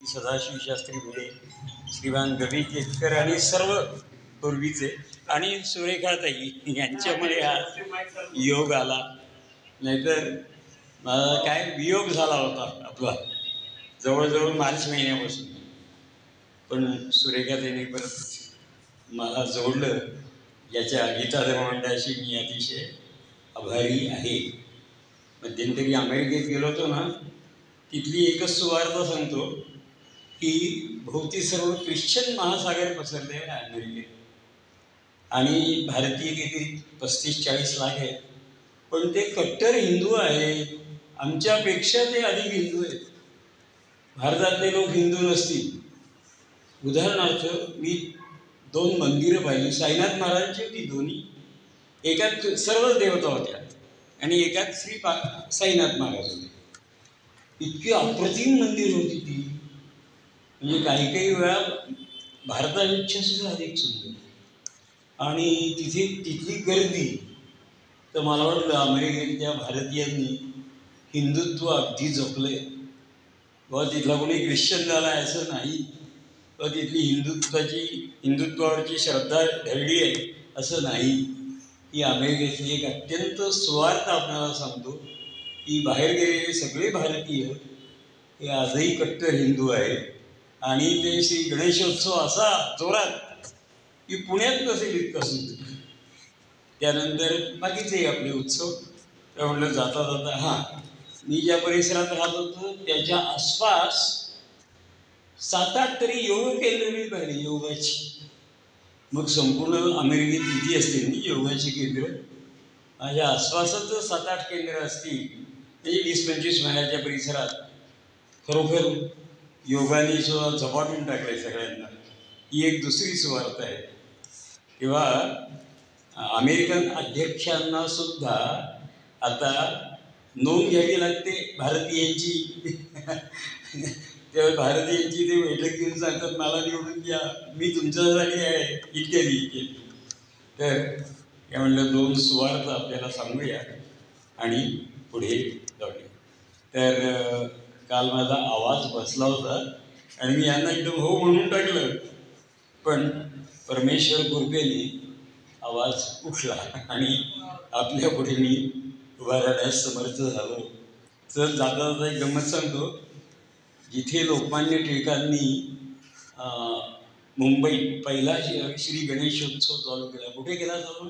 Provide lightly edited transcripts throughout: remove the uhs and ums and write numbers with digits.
सदाशिव शास्त्री भिडे, श्रीमान गवी केतकर आणि सर्व पूर्वीचे आणि सुरेखाताई यांच्यामुळे हा योग आला. नाहीतर मला काय वियोग झाला होता आपला जवळजवळ मार्च महिन्यापासून. पण सुरेखाताईंनी परत मला जोडलं. याच्या गीता धर्ममंडळाशी मी अतिशय आभारी आहे. मध्यंतरी अमेरिकेत गेलो होतो ना, तिथली एकच सुवार्ता सांगतो की भोवती सर्व ख्रिश्चन महासागर पसरलेला आहे अमेरिकेत आणि भारतीय किती 35-40 लाख आहेत, पण ते कट्टर हिंदू आहेत. आमच्यापेक्षा ते अधिक हिंदू आहेत. भारतातले लोक हिंदू नसतील. उदाहरणार्थ मी 2 मंदिरं पाहिली. साईनाथ महाराजांची होती दोन्ही. एकात सर्वच देवता होत्या आणि एकात साईनाथ महाराज होते. इतकी अप्रतिम मंदिर होती ती, म्हणजे काही काही वेळा भारतापेक्षा सुद्धा अधिक सुंदर. आणि तिथली गर्दी तर मला वाटलं अमेरिकेतल्या भारतीयांनी हिंदुत्व अगदी जपलंय. व तिथला कोणी ख्रिश्चन झाला आहे असं नाही, व तिथली हिंदुत्वावरची श्रद्धा ढळली आहे असं नाही. ही अमेरिकेतली एक अत्यंत सुवार्थ आपल्याला सांगतो की बाहेर गेलेले सगळे भारतीय हे आजही कट्टर हिंदू आहेत. आणि ते श्री गणेशोत्सव असा जोरात की पुण्यात नसेल इतका सुंदर. त्यानंतर बाकीचे आपले उत्सव. तर म्हटलं जाता जाता मी ज्या परिसरात राहत होतो त्याच्या आसपास 7-8 तरी योग केंद्र मी पाहिली योगाची. मग संपूर्ण अमेरिकेत किती असतील ना योगाची केंद्र? माझ्या आसपासच 7-8 केंद्र असतील, म्हणजे 20-25 मैलाच्या परिसरात. खरोखर योगाने सुद्धा झपाटून टाकलंय सगळ्यांना. ही एक दुसरी सुवार्थ आहे. तेव्हा अमेरिकन अध्यक्षांना सुद्धा आता नोंद घ्यावी लागते भारतीयांची. तेव्हा भारतीयांची ते बैठक घेऊन सांगतात मला निवडून द्या, मी तुमच्यासाठी आहे, इत्यादी इत्यादी. तर काय म्हणलं 2 सुवार्थ आपल्याला सांगूया आणि पुढे जाऊया. तर काल माझा आवाज बसला होता आणि मी यांना एकदम हो म्हणून टाकलं, पण परमेश्वर कृपेने आवाज उठला आणि आपल्या पुढे मी उभा राहण्यास समर्थ झालो. तर जाता जाता एक गंमत सांगतो. जिथे लोकमान्य टिळकांनी मुंबईत पहिला श्री गणेशोत्सव चालू केला, कुठे केला चालू?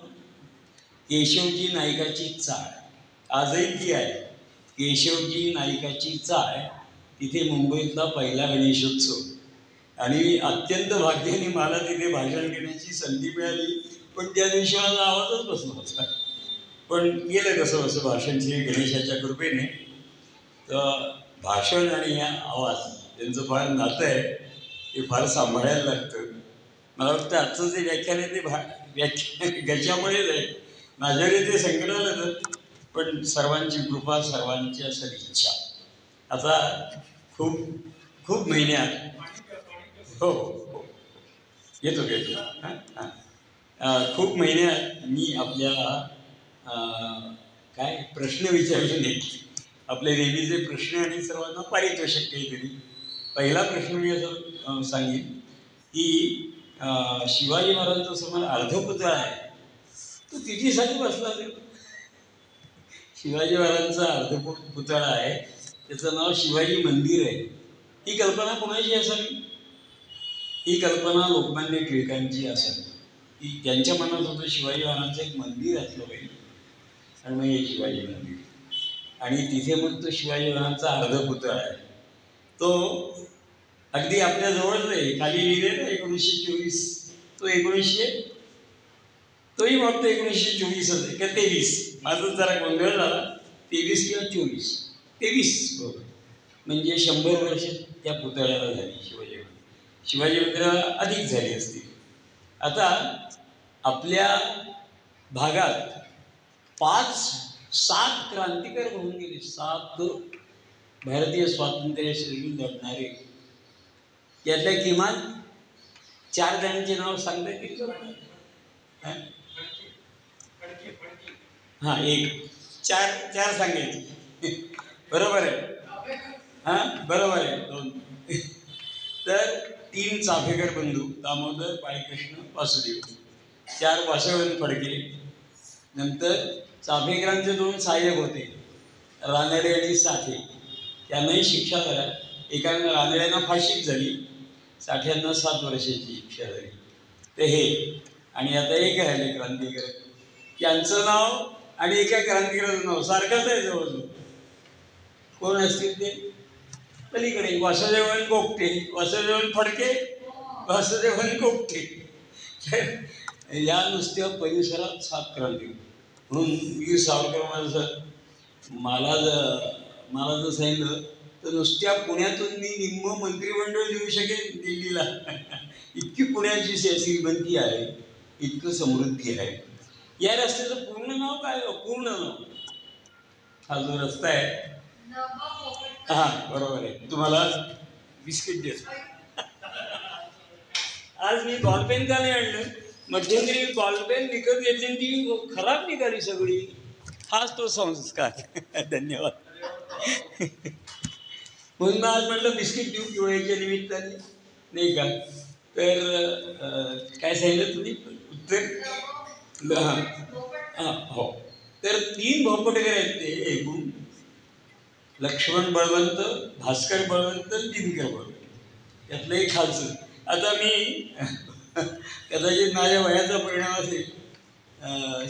केशवजी नाईकाची चाळ. आजही ती आहे, केशवजी नाईकाची चाळ. तिथे मुंबईतला पहिला गणेशोत्सव. आणि अत्यंत भाग्याने मला तिथे भाषण घेण्याची संधी मिळाली, पण त्या दिवशी माझा आवाजच बसला होता. पण गेलं कसं असं भाषण श्री गणेशाच्या कृपेने. तर भाषण आणि या आवाज यांचं फार नातं आहे, ते फार सांभाळायला लागतं. मला वाटतं आजचं जे व्याख्यान आहे ते गच्यामुळेच आहे. माझ्याकडे ते संकट आलं तर, पण सर्वांची कृपा, सर्वांच्या सदिच्छा. आता खूप महिन्यात हो येतो खूप महिन्यात मी आपल्याला काय प्रश्न विचारले नाहीत. आपले नेहमीचे प्रश्न आणि सर्वांना पारितोषिक काहीतरी. पहिला प्रश्न मी असं सांगेन की शिवाजी महाराजांचा समोर अर्धपुतळा आहे, तो तिथीसाठी बसला. शिवाजी महाराजांचा अर्धपुतळा आहे, त्याचं नाव शिवाजी मंदिर आहे. ही कल्पना कोणाची असावी? ही कल्पना लोकमान्य टिळकांची असावी की त्यांच्या मनात होतं शिवाजी महाराजांचं एक मंदिर असलं पाहिजे. आणि मग हे शिवाजी मंदिर, आणि तिथे मग तो शिवाजी महाराजांचा अर्धपुतळा आहे. तो अगदी आपल्या जवळच आहे. खाली लिहिले ना 1924. तोही फक्त 1924 आहे का 23? माझं जरा गोंधळ झाला. 23 किंवा 24. 23 बरोबर. म्हणजे 100 वर्ष त्या पुतळ्याला झाली. शिवाजी मंदिराला अधिक झाली असतील. आता आपल्या भागात 5-7 क्रांतिकारक होऊन गेले. 7 भारतीय स्वातंत्र्यासाठी लढणारे. त्यातल्या किमान 4 जणांचे नाव सांगता येतील का? एक 4 सांगायचे. बरोबर आहे. बरोबर आहे. 2 तर 3 चाफेकर बंधू, दामोदर, बाळकृष्ण, वासुदेव, 4 वासवण फडके. नंतर चाफेकरांचे 2 सहाय्यक होते, रानडे आणि साठे. त्यांनाही शिक्षा झाल्या. एकानं रानड्यांना फाशीच झाली, साठ्यांना 7 वर्षाची शिक्षा झाली. ते हे. आणि आता एक राहिले क्रांतिकारक, त्यांचं नाव आणि एका क्रांतिकारकाचं नाव सारखंच आहे जवळजवळ. कोण असतील ते? पलीकडे वासुदेवन गोगटे, वासुदेवन फडके, वासुदेवन गोगटे. या नुसत्या परिसरात 7 क्रांती. म्हणून वीर सावरकर मला जर सांगितलं तर नुसत्या पुण्यातून मी निम्म मंत्रिमंडळ देऊ शकेन दिल्लीला. इतकी पुण्याची श्रीमंती आहे, इतकं समृद्धी आहे. या रस्त्याचं पूर्ण नाव काय? पूर्ण नाव, हा जो रस्ता आहे, हा बरोबर आहे. तुम्हाला बिस्किट देतो. आज मी बॉलपेन का नाही आणलं? मध्यंतरी बॉलपेन विकत घेतली, ती खराब निघाली सगळी. हाच तो संस्कार. धन्यवाद. म्हणून आज म्हटलं बिस्किट देऊ दिवाळीच्या निमित्ताने, नाही का? तर काय सांगितलं तुम्ही उत्तर? हां हो. तर 3 भोपटकर आहेत ते एकूण, लक्ष्मण बळवंत, भास्कर बळवंत, दिनकर बळवंत. यातलं एक खालचं. आता मी कदाचित माझ्या वयाचा परिणाम असेल,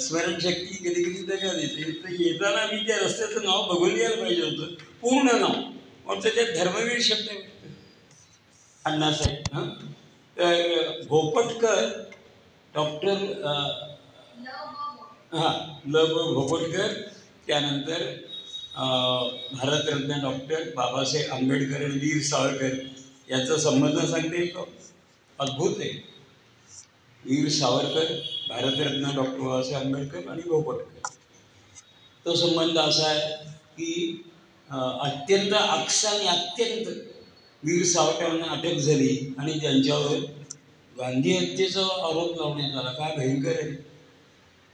स्मरणशक्ती कधी कधी त्याच्यात येते. तर येताना मी त्या रस्त्याचं नाव बघून यायला पाहिजे होतं, पूर्ण नाव. मग त्याच्यात धर्मवीर शब्द अण्णासाहेब. हां, तर भोपटकर डॉक्टर हां ल ब भोपटकर. त्यानंतर भारतरत्न डॉक्टर बाबासाहेब आंबेडकर आणि वीर सावरकर यांचा संबंध सांगता येईल का? अद्भुत आहे. वीर सावरकर, भारतरत्न डॉक्टर बाबासाहेब आंबेडकर आणि भोपटकर. तो संबंध असा आहे की अत्यंत अक्षाने अत्यंत वीर सावरकरांना अटक झाली आणि त्यांच्यावर गांधी हत्येचा आरोप लावण्यात आला. काय भयंकर आहे.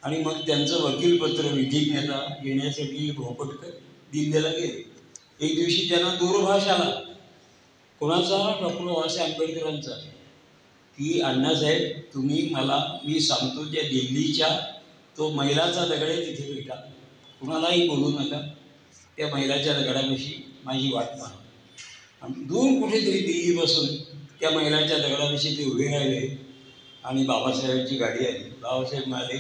आणि मग त्यांचं वकीलपत्र विधिक नेता घेण्यासाठी भोपटकर दिल्लीला गेले. एक दिवशी त्यांना दूरभाष आला. कोणाचा? डॉक्टर बाबासाहेब आंबेडकरांचा. की अण्णासाहेब, तुम्ही मला, मी सांगतो, त्या दिल्लीच्या तो मैलाचा दगड आहे तिथे भेटा, कुणालाही बोलू नका. त्या मैलाच्या दगडापाशी माझी वाट पाहा. आणि दूर कुठेतरी दिल्लीपासून त्या मैलाच्या दगडापाशी ते उभे राहिले आणि बाबासाहेबांची गाडी आली. बाबासाहेब म्हणाले,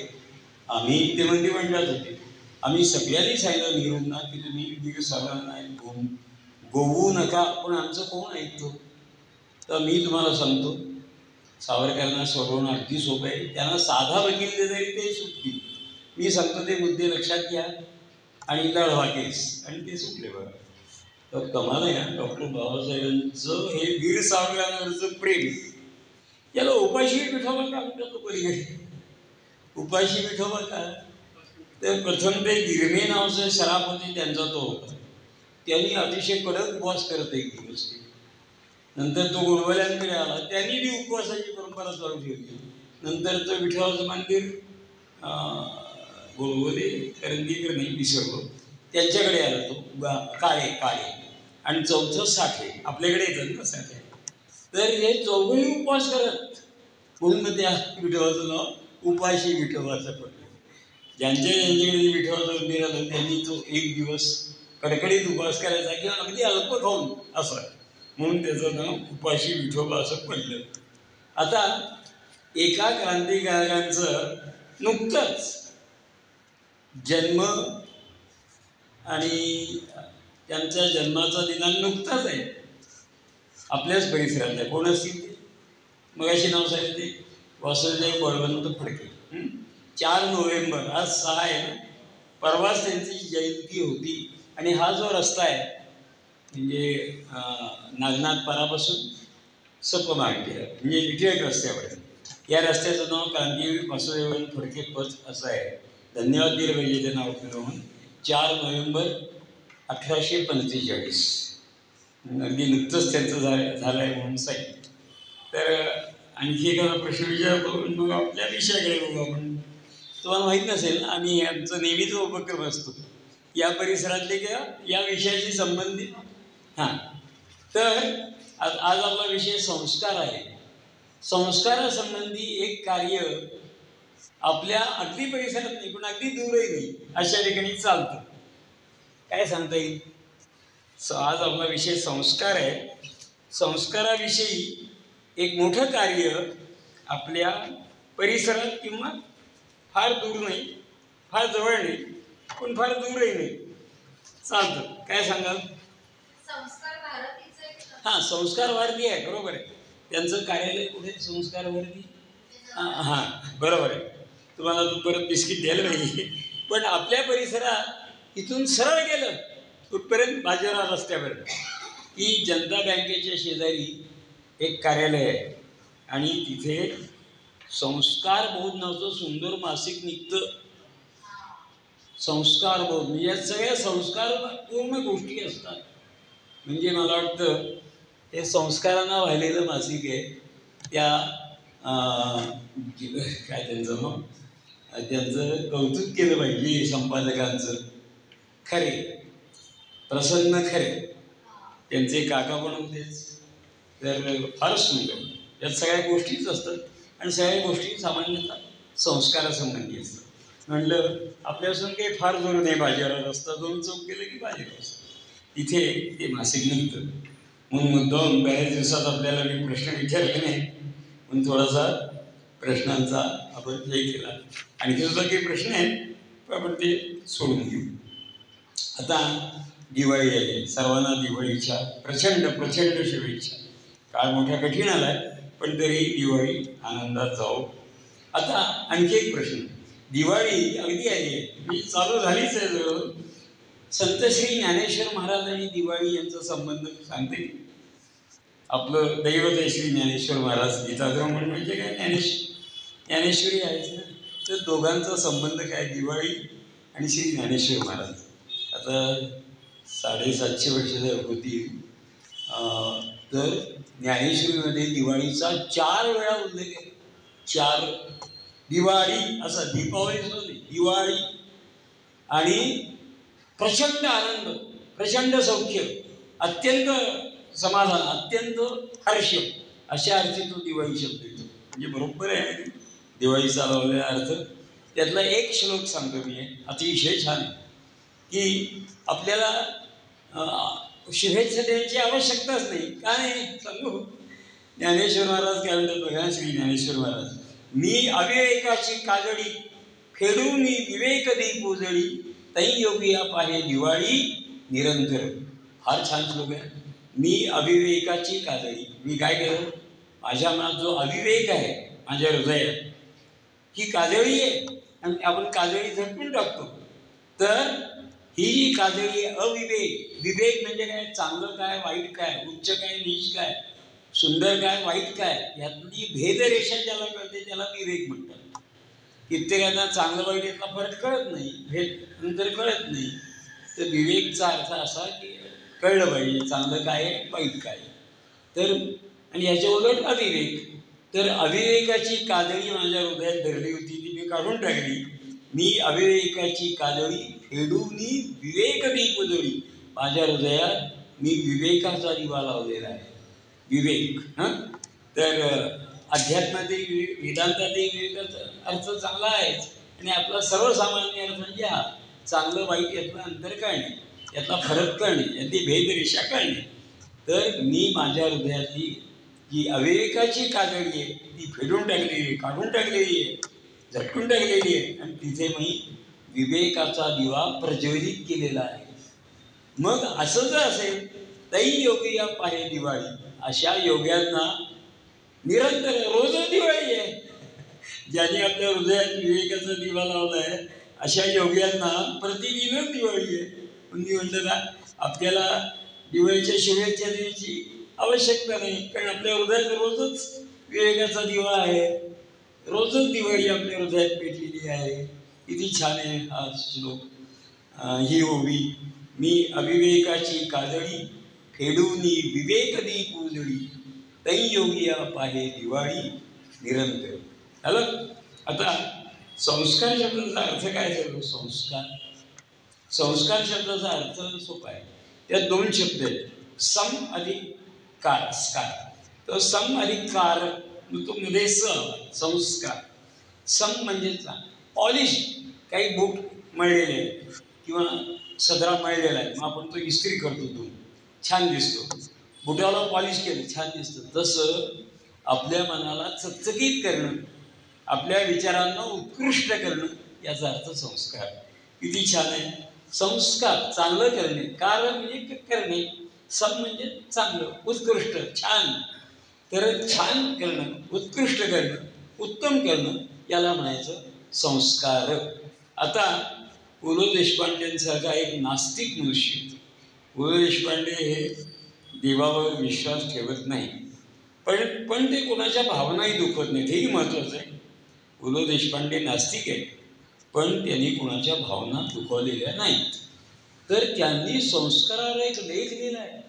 आम्ही ते मंत्रिमंडळात होते, आम्ही सगळ्यांनी सांगितलं नेहरूंना की तुम्ही वीर सावरकरांना गोवू नका, पण आमचं कोण ऐकतो? तर मी तुम्हाला सांगतो, सावरकरांना सोडवणं अगदी सोपं आहे. त्यांना साधा वकील दे तरी ते सुटतील. मी सांगतो ते मुद्दे लक्षात घ्या आणि लढवा केस, आणि ते सुटले बघा. तर कमाल आहे. डॉक्टर बाबासाहेबांचं हे वीर सावरकरांवरचं प्रेम, याला उपाशी विठोबा का म्हणतात? तो पलीकडे उपाशी विठोबा का? तर प्रथम ते गिरणे नावाचे सराफ होते, त्यांचा तो होता. त्यांनी अतिशय कडक उपवास करत एक दिवस. नंतर तो गोडबोल्यांकडे आला, त्यांनी बी उपवासाची परंपरा चालू ठेवली. नंतर तो विठोबाचं मंदिर गोडबोले करंदीकर नाही विसरलो, त्यांच्याकडे आला तो काळे. आणि चौथं साठे, आपल्याकडे येतात ना साठे. तर हे चौघही उपवास करत, म्हणून मग त्या विठोबाचं नाव उपाशी विठोबाचं पडलं. ज्यांच्याकडे विठोबाचं मंदिर आलं त्यांनी तो एक दिवस कडकडीत उपवास करायचा किंवा अगदी अल्प खाऊन असं, म्हणून त्याचं नाव उपाशी विठोबा असं पडलं. आता एका क्रांतिकारकांचं नुकतंच जन्म आणि त्यांच्या जन्माचा दिनांक नुकताच आहे, आपल्याच परिसरात आहे. कोण असतील ते? मग अशी नाव सांगितले, वासुदेव बळवंत फडके. 4 नोव्हेंबर, आज 6 आहे ना, परवाच त्यांची जयंती होती. आणि हा जो रस्ता आहे म्हणजे नागनाथपारापासून सपमार्गे म्हणजे टिळक रस्त्यावर, या रस्त्याचं नाव क्रांतीवीर वासुदेव फडके पथ असं आहे. धन्यवाद दिलं पाहिजे ते नाव फिरवून. 4 नोव्हेंबर 1845, अगदी नुकतंच त्यांचं झालं आहे म्हणून सांगितलं. तर आणखी एखादा प्रश्न विचारतो, मग आपल्या विषयाकडे बघू आपण. तुम्हाला माहीत नसेल, आम्ही आमचं नेहमीचा उपक्रम असतो या परिसरातले किंवा या विषयाशी संबंधित. हां, तर आज आपला विषय संस्कार आहे. संस्कारासंबंधी एक कार्य आपल्या अगदी परिसरात नाही पण अगदी दूरही नाही अशा ठिकाणी चालतं. काय सांगता येईल? आज आपला विषय संस्कार आहे. संस्काराविषयी एक मोठं कार्य आपल्या परिसरात किंवा फार दूर नाही, फार जवळ नाही, पण फार दूरही नाही चालतं. काय सांगाल? हां, संस्कार भारती आहे, बरोबर आहे. त्यांचं कार्यालय कुठे? संस्कार भारती. हां, बरोबर आहे. तुम्हाला तू परत बिस्किट द्यायला पाहिजे. पण आपल्या परिसरात इथून सरळ गेलं कुठपर्यंत? बाजीराव रस्त्यापर्यंत की जनता बँकेच्या शेजारी एक कार्यालय आहे आणि तिथे संस्कार बोध नावाचं सुंदर मासिक निघतं. संस्कार बोध म्हणजे या सगळ्या संस्कारपूर्ण गोष्टी असतात. म्हणजे मला वाटतं हे संस्कारांना वाहिलेलं मासिक आहे. त्या काय त्यांचं मग त्यांचं कौतुक केलं पाहिजे संपादकांचं. खरे, प्रसन्न खरे, त्यांचे काका पण होतेच. तर फारच सुंदर यात सगळ्या गोष्टीच असतात आणि सगळ्या गोष्टी सामान्यतः संस्कारासंबंधी असतात. म्हणलं आपल्यापासून काही फार दूर नाही बाजारात रस्ता 2 चौक गेलं की बाजारात असतं. तिथे ते मासिक निघतं. म्हणून मुद्दाम बऱ्याच दिवसात आपल्याला मी प्रश्न विचारले नाही म्हणून थोडासा प्रश्नांचा आपण हे केला. आणखी सुद्धा काही प्रश्न आहेत आपण ते सोडून घेऊ. आता दिवाळी आली. सर्वांना दिवाळीच्या प्रचंड प्रचंड शुभेच्छा. काळ मोठ्या कठीण आलाय पण तरी दिवाळी आनंदात जाऊ. आता आणखी एक प्रश्न. दिवाळी अगदी आली आहे, मी चालू झालीच आहे जवळ. संत श्री ज्ञानेश्वर महाराज आणि दिवाळी यांचा संबंध सांगते. आपलं दैवत आहे श्री ज्ञानेश्वर महाराज. गीताश्रमण म्हणजे काय? ज्ञानेश्वरी आहेच ना. तर दोघांचा संबंध काय? दिवाळी आणि श्री ज्ञानेश्वर महाराज. आता 750 वर्ष होती. तर ज्ञानेश्वरीमध्ये दिवाळीचा 4 वेळा उल्लेख आहे. 4 दिवाळी असा, दीपावली नाही, दिवाळी. आणि प्रचंड आनंद, प्रचंड सौख्य, अत्यंत समाधान, अत्यंत हर्ष अशा अर्थी तो दिवाळी शब्द येतो. म्हणजे बरोबर आहे दिवाळीचा लावलेला अर्थ. त्यातला एक श्लोक सांगतो मी, अतिशय छान आहे की आपल्याला शुभेच्छा द्यायची आवश्यकताच नाही. का नाही सांगू? ज्ञानेश्वर महाराज काय म्हणतात बघा. श्री ज्ञानेश्वर महाराज, मी अविवेकाची काजळी फेडून मी विवेक दीप उजळी, तै योगिया पाहे दिवाळी निरंतर. फार छान श्लोक आहे. मी अविवेकाची काजळी, मी काय केलं? माझ्या मनात जो अविवेक आहे माझ्या हृदयात, ही काजळी आहे आणि आपण काजळी झटकून टाकतो. तर ही जी काजळी आहे अविवेक. विवेक म्हणजे काय? चांगलं काय, वाईट काय, उच्च काय, नीच काय, सुंदर काय, वाईट काय, यातली भेदरेषा ज्याला कळते त्याला विवेक म्हणतात. कित्येकांना चांगलं वाईट यातला फरक कळत नाही, भेद नंतर कळत नाही. तर विवेकचा अर्थ असा की कळलं पाहिजे चांगलं काय आहे, वाईट काय. तर आणि याच्या उलट अविवेक. तर अविवेकाची काजळी माझ्या हृदयात धरली होती, ती मी काढून टाकली. मी अविवेकाची काजळी फेडून विवेक दीप उजळी. माझ्या हृदयात मी विवेकाचा दिवा लावलेला आहे. विवेक. तर अध्यात्मातही वेदांतातही विवेकाचा अर्थ चांगला आहेच आणि आपला सर्वसामान्य अर्थ म्हणजे हा चांगलं वाईट यातलं अंतर कळणे, यातला फरक कळणे, यातली भेदरेषा कळणे. तर मी माझ्या हृदयातली जी अविवेकाची काजळी आहे ती फेडून टाकलेली आहे, काढून टाकलेली आहे, झटकून टाकलेली आहे आणि तिथे मी विवेकाचा दिवा प्रज्वलित केलेला आहे. मग असं जर असेल तै योगिया पाहे दिवाळी. अशा योग्यांना निरंतर रोजच दिवाळी आहे. ज्याने आपल्या हृदयात विवेकाचा दिवा लावला आहे अशा योग्यांना प्रतिदिनच दिवाळी आहे. मी म्हटलं ना आपल्याला दिवाळीच्या शुभेच्छा द्यायची आवश्यकता नाही, कारण आपल्या हृदयात रोजच विवेकाचा दिवा आहे. रोजच दिवाळी आपल्या हृदयात पेटलेली आहे. किती छान आहे हा श्लोक, ही ओवी. मी अविवेकाची काजळी फेडून विवेक दीप उजळी, तै योगिया पाहे दिवाळी निरंतर. झालं. आता संस्कार शब्दाचा अर्थ काय झालो? संस्कार शब्दाचा अर्थ सोपा आहे. त्यात 2 शब्द आहेत, सम अधिक कार स्कार, तो सम अधिक कार, तो मध्ये संस्कार. सम म्हणजे पॉलिश, काही बूट मळलेले आहे किंवा सदरा मळलेला आहे, मग आपण तो इस्त्री करतो, तो छान दिसतो, बुटाला पॉलिश केलं छान दिसतं. तसं आपल्या मनाला चकचकीत करणं, आपल्या विचारांना उत्कृष्ट करणं, याचा अर्थ संस्कार. किती छान आहे. संस्कार चांगलं करणे, कारण म्हणजे करणे, सम म्हणजे चांगलं, उत्कृष्ट, छान. तर छान करणं, उत्कृष्ट करणं, उत्तम करणं, याला म्हणायचं संस्कार. आता पु ल देशपांडेंसारखा एक नास्तिक मनुष्य, पु ल देशपांडे हे देवावर विश्वास ठेवत नाही, पण ते कोणाच्या भावनाही दुखवत नाहीत, हेही महत्त्वाचं आहे. पु ल देशपांडे नास्तिक आहे, पण त्यांनी कोणाच्या भावना दुखवलेल्या नाहीत. तर त्यांनी संस्कारावर एक लेख लिहिला आहे,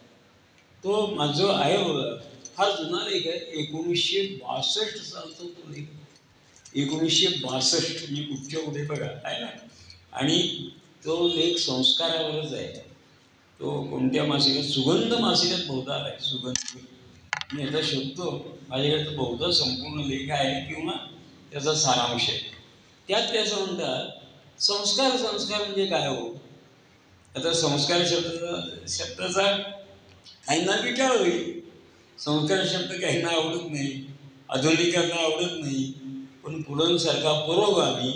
तो जो आहे फार जुना लेख आहे, 1962 सालचा तो लेख, 1962 म्हणजे कुठच्या उद्या बघा आहे ना. आणि तो लेख संस्कारावरच आहे. तो कोणत्या मासिकात, सुगंध मासिकात बहुधा आहे. सुगंध मी आता शोधतो, माझ्याकडे बहुधा संपूर्ण लेख आहे किंवा त्याचा सारांश आहे. त्यात त्याचं म्हणतात संस्कार. संस्कार म्हणजे काय हो? आता संस्कार शब्दाचा काहींना विचार होईल. संस्कार शब्द काहींना आवडत नाही, आधुनिकांना आवडत नाही, पण पुलंसारखा पुरोगामी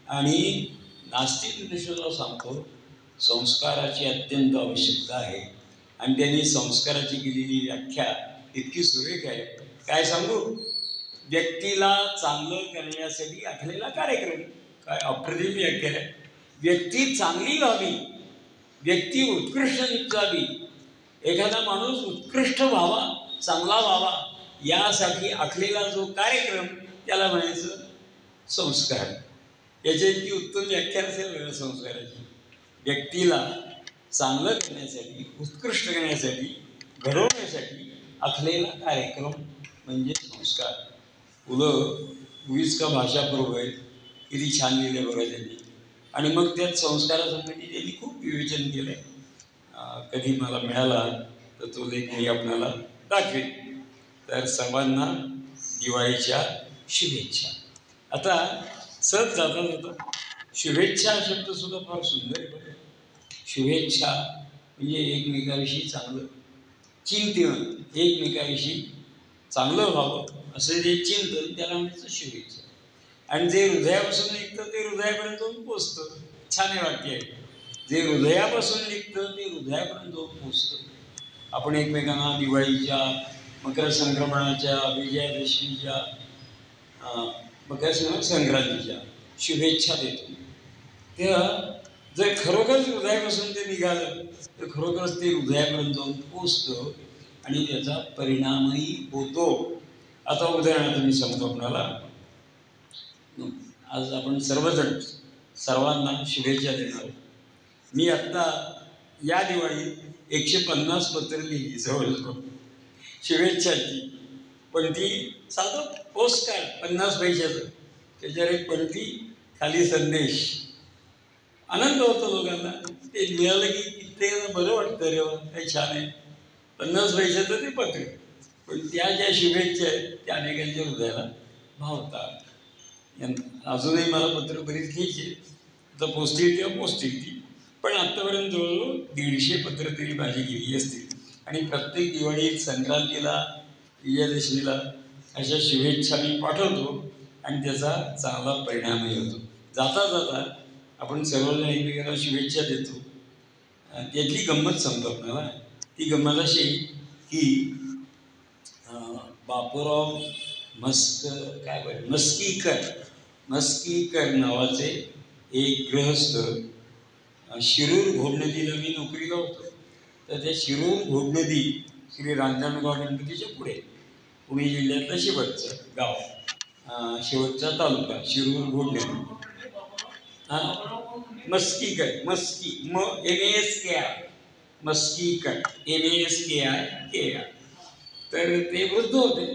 आणि नास्तिक दृष्टीला सांगतो संस्काराची अत्यंत आवश्यकता आहे. आणि त्यांनी संस्काराची केलेली व्याख्या इतकी सुरेख आहे, काय सांगू. व्यक्तीला चांगलं करण्यासाठी आखलेला कार्यक्रम. काय अप्रतिम व्याख्या आहे. व्यक्ती चांगली व्हावी, व्यक्ती उत्कृष्ट निघावी, एखादा माणूस उत्कृष्ट व्हावा, चांगला व्हावा, यासाठी आखलेला जो कार्यक्रम, त्याला म्हणायचं संस्कार. याची इतकी उत्तम व्याख्या असेल संस्काराची. व्यक्तीला चांगलं करण्यासाठी, उत्कृष्ट करण्यासाठी, घडवण्यासाठी आखलेला कार्यक्रम म्हणजे संस्कार. उगीच का भाषा प्रभू आहेत, किती छान लिहिलं बघा त्यांनी. आणि मग त्यात संस्कारासंबंधी त्यांनी खूप विवेचन केलं आहे. कधी मला मिळाला तर तो लेख मी आपल्याला दाखवेन. तर सर्वांना दिवाळीच्या शुभेच्छा. आता सहज जाता जाता शुभेच्छा शब्दसुद्धा फार सुंदर आहे बघा. शुभेच्छा म्हणजे एकमेकाविषयी चांगलं चिंतन, एकमेकाविषयी चांगलं व्हावं असं जे चिंतन, त्याला म्हणायचं शुभेच्छा. आणि जे हृदयापासून निघतं ते हृदयापर्यंत जाऊन पोचतं. छान आहे वाक्य आहे. जे हृदयापासून निघतं ते हृदयापर्यंत जाऊन पोचतं. आपण एकमेकांना दिवाळीच्या, मकर संक्रमणाच्या, विजयादशमीच्या, मकर संक्रांतीच्या शुभेच्छा देतो. त्या जर खरोखरच हृदयापासून ते निघालं तर खरोखरच ते हृदयापर्यंत जाऊन पोचतं आणि त्याचा परिणामही होतो. आता उदाहरणार्थ मी सांगतो आपल्याला. आज आपण सर्वजण सर्वांना शुभेच्छा देणार. मी आत्ता या दिवाळीत 150 पत्र लिहिली जवळजवळ शुभेच्छाची. पण ती साधं पोस्ट कार्ड 50 पैशाचं, त्याच्यावर एक पंक्ती, खाली संदेश. आनंद होतो लोकांना. ते मिळालं की कित्येकांना बरं वाटतं, रे वा काही छान आहे. 50 पैशाचं ते पत्र, पण त्या ज्या शुभेच्छा आहेत त्या अनेकांच्या हृदयाला भावतात. अजूनही मला पत्र बरीच घ्यायची, तर पोचतील तेव्हा पोचतील ती. पण आत्तापर्यंत जवळजवळ 150 पत्र तरी माझी गेली असतील. आणि प्रत्येक दिवाळीत, संक्रांतीला, विजयादशमीला अशा शुभेच्छा मी पाठवतो आणि त्याचा चांगला परिणामही होतो. जाता जाता आपण सर्वजण एकमेकांना शुभेच्छा देतो. त्यातली गंमत सांगतो आपल्याला. ती गंमत अशी की बापूराव मस्कीकर नावाचे एक गृहस्थ शिरूर घोडनदीला मी नोकरीला होतो. तर त्या शिरूर घोडनदी श्री रांजणगाव गणपतीच्या पुढे, पुणे जिल्ह्यातलं शेवटचं गाव, शेवटचा तालुका शिरूर घोडनदी. मस्कीकर, मस्कीकर MESKIKR. तर ते वृद्ध होते,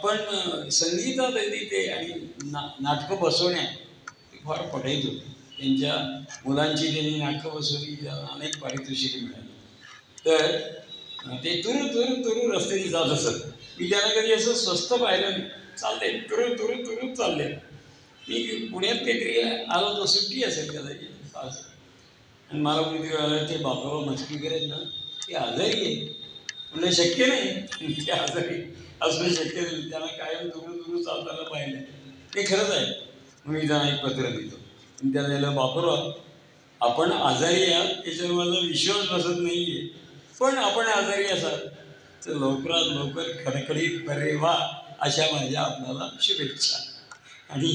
पण संगीतात ते आणि नाटकं बसवण्यात ते फार पटाईत होते. त्यांच्या मुलांची त्यांनी नाटकं बसवली, त्यांना अनेक पारितोषिके मिळाली. तर ते तुरु तुरु तुरु रस्त्याने जात असत. मी त्याला कधी असं स्वस्त पाहिलं नाही. चालले तुरु तुरु तुरु चालले. मी पुण्यात काहीतरी आलो तो सुट्टी असेल कदाचित असं. आणि मला कुठे आलं ते बाबा मस्ती करत ना ते आजारी आहे. म्हणलं शक्य नाही ते आजारी असणं शक्य नाही. त्याला कायम दुरू दुरू चालताना पाहिलं. ते खरंच आहे. मग मी त्यांना एक पत्र लिहितो आणि त्याला दिलं, बापराव आपण आजारी आहात त्याच्यावर माझा विश्वास बसत नाही आहे, पण आपण आजारी असाल तर लवकरात लवकर खडखडीत बरे व्हा अशा माझ्या आपल्याला शुभेच्छा. आणि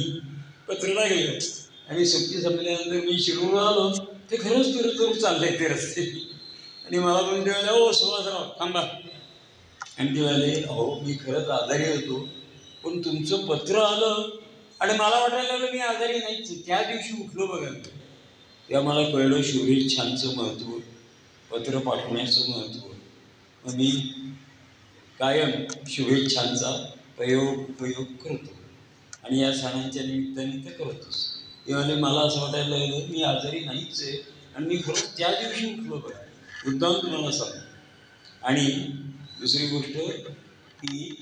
पत्र लागलं. आणि सुट्टी संपल्यानंतर मी शिरूर आलो. ते खरंच तुरु तुरु चाललंय ते रस्ते. आणि मला पण ते वेळेला, ओ सुहासराव थांबा. आणि ते वेळेले, अहो मी खरंच आजारी होतो, पण तुमचं पत्र आलं आणि मला वाटायला लागलं मी आजारी नाहीच. त्या दिवशी उठलो बघा. तेव्हा मला कळलं शुभेच्छांचं महत्त्व, पत्र पाठवण्याचं महत्त्व. मग मी कायम शुभेच्छांचा उपयोग करतो आणि या सणांच्या निमित्ताने तर करतोच. तेव्हा मला असं वाटायला लागलं मी आजारी नाहीच आहे आणि मी खरंच त्या दिवशी उठलो बघा. मुद्दाम तुम्हाला सांगतो. आणि दुसरी गोष्ट की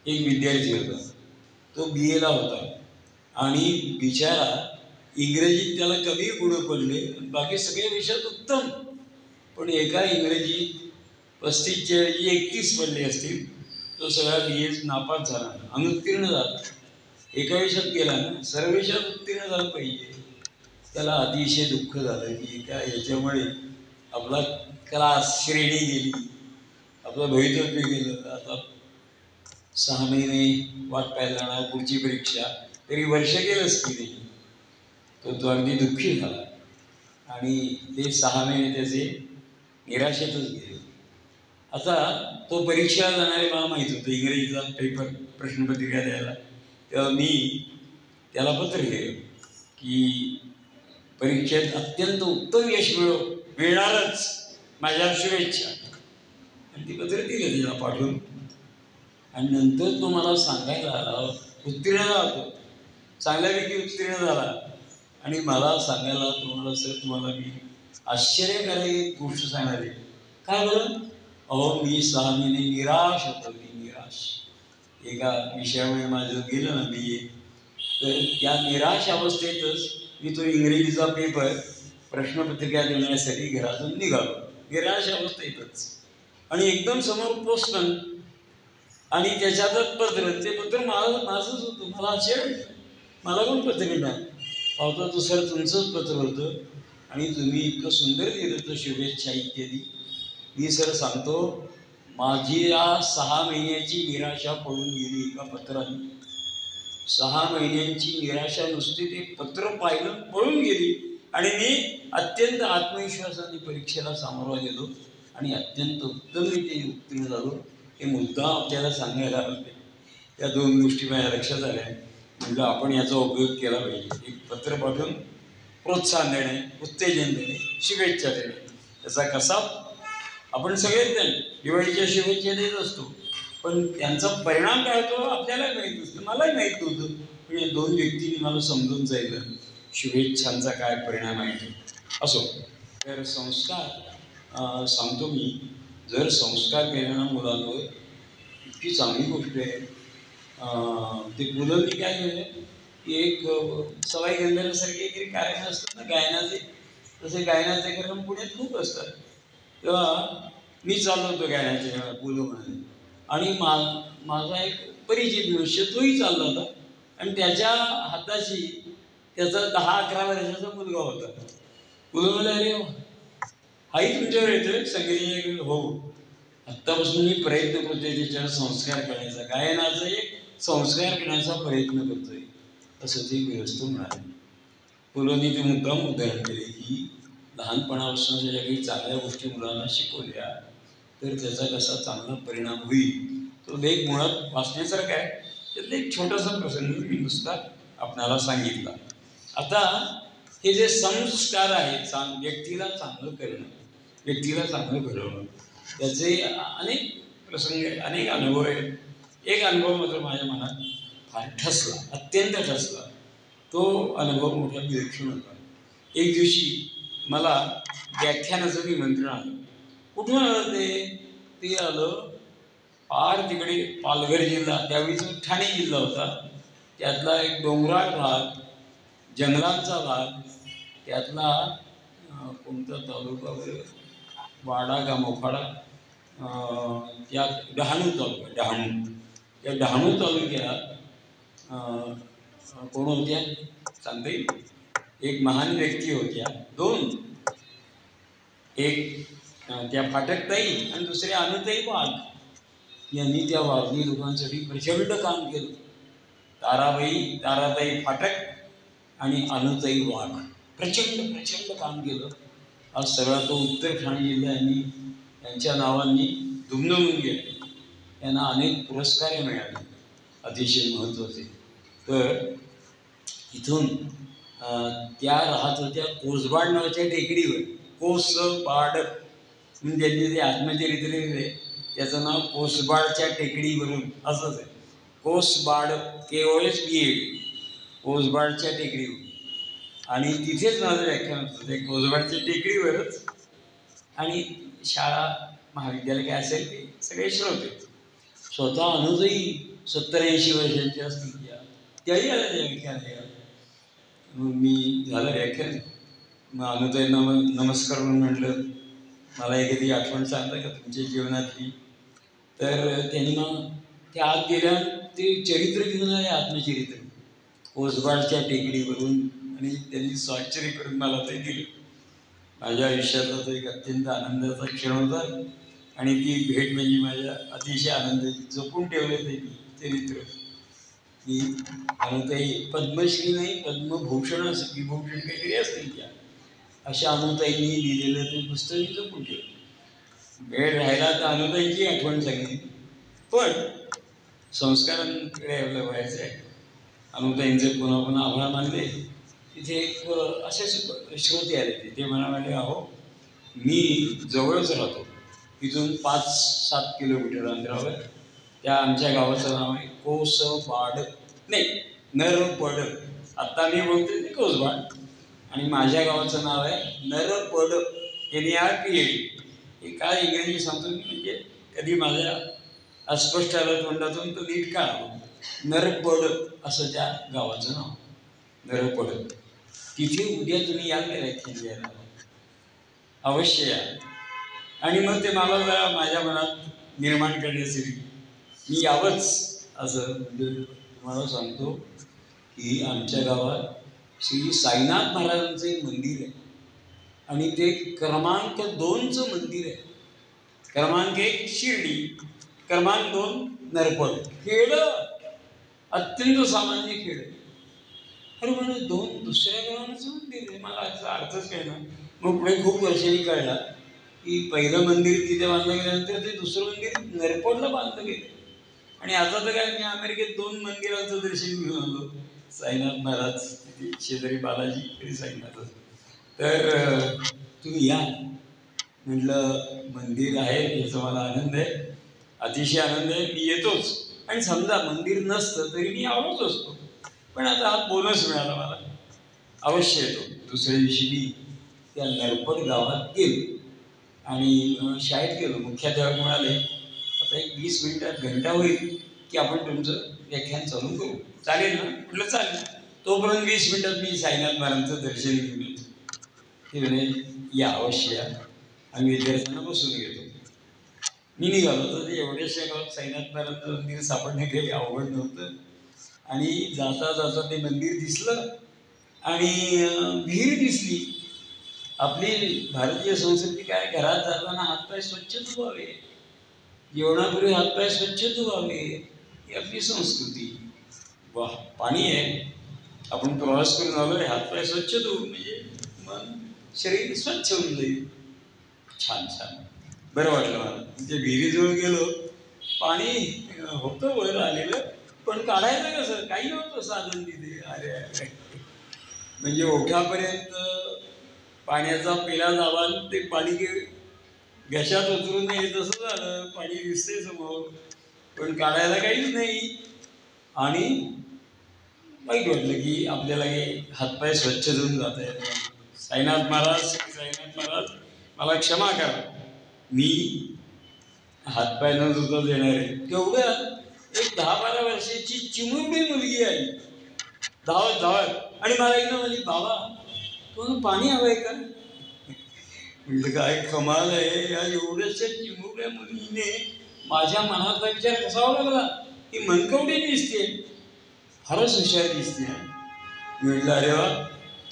एक विद्यार्थी होता, तो BA ला होता आणि बिचारा इंग्रजीत त्याला कमी गुण पडले, बाकी सगळे विषयात उत्तम, पण एका इंग्रजीत 35च्या ऐवजी 31 पडले असतील. तो सगळा BA नापास झाला, अनुत्तीर्ण झाला. एका विषयात गेला ना, सर्व विषयात उत्तीर्ण झालं पाहिजे. त्याला अतिशय दुःख झालं की एका याच्यामुळे आपला क्लास श्रेणी गेली, आपलं भवितव्य गेलं. आता 6 महिने वाट पाहायला जाणार पुढची परीक्षा, तरी वर्ष गेलंच की नाही. तो अगदी दुःखी झाला आणि ते 6 महिने त्याचे निराशेतच गेले. आता तो परीक्षा जाणारे मला माहीत होतं, इंग्रजीचा पेपर प्रश्नपत्रिका द्यायला. तेव्हा मी त्याला पत्र लिहिलं की परीक्षेत अत्यंत उत्तम यश मिळणारच, माझ्या शुभेच्छा. आणि ती पत्र दिलं त्याला पाठवून. आणि नंतर तो मला सांगायला आला, उत्तीर्ण झाला तो, चांगल्यापैकी उत्तीर्ण झाला. आणि मला सांगायला तुम्हाला सर तुम्हाला मी आश्चर्यकारक एक गोष्ट सांगणार आहे. काय बरं? अहो मी 6 महिने निराश होतो. मी निराश एका विषयामुळे माझं गेलं ना BA. तर त्या निराश अवस्थेतच मी तो इंग्रजीचा पेपर प्रश्नपत्रिका देण्यासाठी घरातून निघालो, निराश अवस्थेतच. आणि एकदम समोर पोस्टमन आणि त्याच्यातच पत्र. ते पत्र माझंच होतं. मला आश्चर्य, मला पण पत्र मिळालं. पाहतो तो सर तुमचंच पत्र होतं आणि तुम्ही इतकं सुंदर लिहिलं होतं शुभेच्छा इत्यादी. मी सर सांगतो माझी या 6 महिन्याची निराशा पळून गेली एका पत्राने. 6 महिन्यांची निराशा नुसती ते पत्र पाहिलं पळून गेली. आणि मी अत्यंत आत्मविश्वासाने परीक्षेला सामोरा गेलो आणि अत्यंत उत्तमरीत्या उत्तीर्ण झालो. हे मुद्दा आपल्याला सांगायला आले. त्या 2 गोष्टी माझ्या लक्षात आल्या. म्हणजे आपण याचा उपयोग केला पाहिजे. एक पत्र पाठवून प्रोत्साहन देणे, उत्तेजन देणे, शुभेच्छा देणे. त्याचा कसा आपण सगळेच जण दिवाळीच्या शुभेच्छा देत असतो, पण त्यांचा परिणाम काय होतो आपल्याला माहीत नसतं, मलाही माहीत नव्हतं. पण या 2 व्यक्तींनी मला समजून जायचं शुभेच्छांचा काय परिणाम आहे. असो, तर संस्कार सांगतो मी, जर संस्कार केल्यानं मुलांवर इतकी चांगली गोष्ट आहे. ते मुलांनी काय केलं की एक सवाई गंधर्वासारखे काही कार्यक्रम असतात ना गायनाचे, तसे गायनाचे कार्यक्रम पुण्यात खूप असतात. तेव्हा मी चाललो होतो गायनाच्या बोलवण्याने आणि माझा एक परिचित मनुष्य तोही चालला होता आणि त्याच्या हाताशी त्याचा 10-11 वर्षाचा मुलगा होता. मुलं म्हणाले, अरे हाही तुमच्यावर येतोय संगीताच्या? हो, आत्तापासून मी प्रयत्न करतोय त्याच्यावर संस्कार करण्याचा, गायनाचा एक संस्कार करण्याचा प्रयत्न करतोय, असं ते गृहस्थ म्हणाले. मुलांनी ते मुद्दाम उदाहरण दिले की लहानपणापासून ज्या काही चांगल्या गोष्टी मुलांना शिकवल्या तर त्याचा कसा चांगला परिणाम होईल. तो लेख मुळात वाचण्यासारखा आहे. त्यातला एक छोटासा प्रसंग मी नुसता आपणाला सांगितला. आता हे जे संस्कार आहेत, व्यक्तीला चांगलं करणं, व्यक्तीला चांगलं घडवणं, त्याचे अनेक प्रसंग आहेत, अनेक अनुभव आहेत. एक अनुभव मात्र माझ्या मनात फार ठसला, अत्यंत ठसला. तो अनुभव मोठा विलक्षण होता. एक दिवशी मला व्याख्यानाचं निमंत्रण आलं. कुठून आलं ते? ते आलं पार तिकडे पालघर जिल्हा, त्यावेळी जो ठाणे जिल्हा होता, त्यातला एक डोंगराळ भाग, जंगलांचा भाग, त्यातला कोणता तालुका वगैरे, वाडा का मोखाडा, त्या डहाणू तालुका, डहाणू, त्या डहाणू तालुक्यात कोण होत्या सांगता येईल? एक महान व्यक्ती होत्या, दोन, एक त्या फाटकताई आणि दुसरे अनुताई वाघ यांनी त्या वारली लोकांसाठी प्रचंड काम केलं. ताराताई फाटक आणि अनुताई वाघ प्रचंड प्रचंड काम केलं. आज सगळा तो उत्तर ठाणे जिल्हा यांनी त्यांच्या नावांनी दुमदुमून गेले. त्यांना अनेक पुरस्कार मिळाले, अतिशय महत्त्वाचे. तर इथून त्या राहत होत्या कोसबाड नावाच्या टेकडीवर. कोसबाड म्हणून त्यांनी जे आत्मचरित्र लिहिले त्याचं नाव कोसबाडच्या टेकडीवरून असंच आहे. कोसबाड, KOSBAD, कोसबाडच्या टेकडीवर. आणि तिथेच माझं व्याख्यान होतं ते कोसबाडच्या टेकडीवरच. आणि शाळा महाविद्यालय काय असेल ते सगळे श्रोते. स्वतः अनुजही 70-80 वर्षांच्या असतील त्याही आल्या त्या व्याख्यान. मी झालं व्याख्यान, मग अनुताईंना नमस्कार म्हणून म्हटलं, मला एखादी आठवण सांगता का तुमच्या जीवनातली? तर त्यांनी मग त्या आत गेल्या, ते चरित्र घेऊन आले, आत्मचरित्र कोसबाडच्या टेकडीवरून. आणि त्यांनी स्वाक्षरी करून मला ते दिलं. माझ्या आयुष्यातला तो एक अत्यंत आनंदाचा क्षण होता. आणि ती भेट म्हणजे माझ्या अतिशय आनंदाची. जपून ठेवलं ते चरित्र. की अनुताई पद्मश्री नाही, पद्मभूषण असं विभूषण काहीतरी असतील त्या, अशा अनुताईंनी लिहिलेलं ते पुस्तक जपून ठेवलं. वेळ राहिला तर अनुताईंची आठवण सांगितली. पण संस्कारांकडे आपलं व्हायचं आहे. अनुताईंचे पुन्हा पुन्हा आभार मानले. तिथे एक असेच श्रोते आले. ते म्हणाले, अहो मी जवळच राहतो, इथून 5-7 किलोमीटर अंतरावर त्या आमच्या गावाचं नाव आहे कोसबाड, नाही नरपड. आत्ता मी बोलते ते कोसबाड, आणि माझ्या गावाचं नाव आहे नरपड, NERPAD. हे काय इंग्रजी सांगतो मी, म्हणजे कधी माझ्या अस्पष्ट आलं तोंडातून तो नीट काढा. नरपड असं त्या गावाचं नाव, नरपड. तिथे उद्या तुम्ही याल का व्याख्यान द्यायला? अवश्य या. आणि मग ते मला जरा माझ्या मनात निर्माण करण्यासाठी मी यावंच असं म्हणजे तुम्हाला सांगतो की आमच्या गावात श्री साईनाथ महाराजांचं एक मंदिर आहे. आणि ते क्रमांक 2चं मंदिर आहे. क्रमांक 1 शिर्डी, क्रमांक 2 नरपड. खेडं, अत्यंत सामान्य खेडं. अरे म्हणजे 2 दुसऱ्या गावांचं मंदिर आहे. मला याचा अर्थच कळला. मग पुढे खूप वर्षांनी कळला की पहिलं मंदिर तिथे बांधलं गेल्यानंतर ते दुसरं मंदिर नरपडला बांधलं गेलं. आणि आता तर काय, मी अमेरिकेत 2 मंदिरांचं दर्शन घेऊन आलो. साईनाथ महाराज तिथे शेजारी, बालाजी तरी साईनाथ. तर तुम्ही या म्हटलं. मंदिर आहे याचा मला आनंद आहे, अतिशय आनंद आहे. मी येतोच. आणि समजा मंदिर नसतं तरी मी आवडत असतो. पण आता हा बोनस मिळाला मला, अवश्य येतो. दुसऱ्या दिवशी मी त्या नरपड गावात गेलो आणि शाळेत गेलो. मुख्याध्यापक म्हणाले, आता एक 20 मिनिटात घंटा होईल की आपण तुमचं व्याख्यान चालू करू, चालेल ना? म्हटलं चालेल. तोपर्यंत 20 मिनिटात मी साईनाथ महाराजांचं दर्शन घेऊन येतो. ते म्हणे या, अवश्य या. आम्ही विद्यार्थ्यांना बसून घेतो. मी निघालो तर ते एवढ्याशा गावात साईनाथ महाराजांचं मंदिर सापडणं काही अवघड नव्हतं. आणि जाता जाता ते मंदिर दिसलं आणि विहीर दिसली. आपली भारतीय संस्कृती काय, घरात जाताना हातपाय स्वच्छ धुवावे, जेवणापूर्वी हातपाय स्वच्छ धुवावे, ही आपली संस्कृती. वा, पाणी आहे, आपण प्रवास करून आलोय, हातपाय स्वच्छ धुवू म्हणजे मन शरीर स्वच्छ होऊन जाईल. छान छान, बरं वाटलं मला. म्हणजे विहिरीजवळ गेलो, पाणी होतं वर आलेलं, पण काढायचं कसं, काही नव्हतं साधन तिथे. अरे अरे, म्हणजे ओठापर्यंत पाण्याचा पेला जावा, ते पाणी घशात उतरून नाही तसं झालं. पाणी दिसतंय समोर, पण काढायला काहीच नाही. आणि वाईट वाटलं की आपल्याला हे हातपाय स्वच्छ धुवून जात आहेत. साईनाथ महाराज मला क्षमा करा. मी हातपाय न धुता देणारे, तेवढं एक 10-12 वर्षाची चिमुरडी मुलगी आहे, धावत धावत आणि मला एकदा म्हणली, बाबा तुम्हाला पाणी हवंय का? म्हणजे काय कमाल आहे, या एवढ्याशा चिमुरड्या मुलीने माझ्या मनाचा विचार कसा लागला, की मनकवडी दिसते, फारच हुशार दिसते. म्हटलं अरे वा,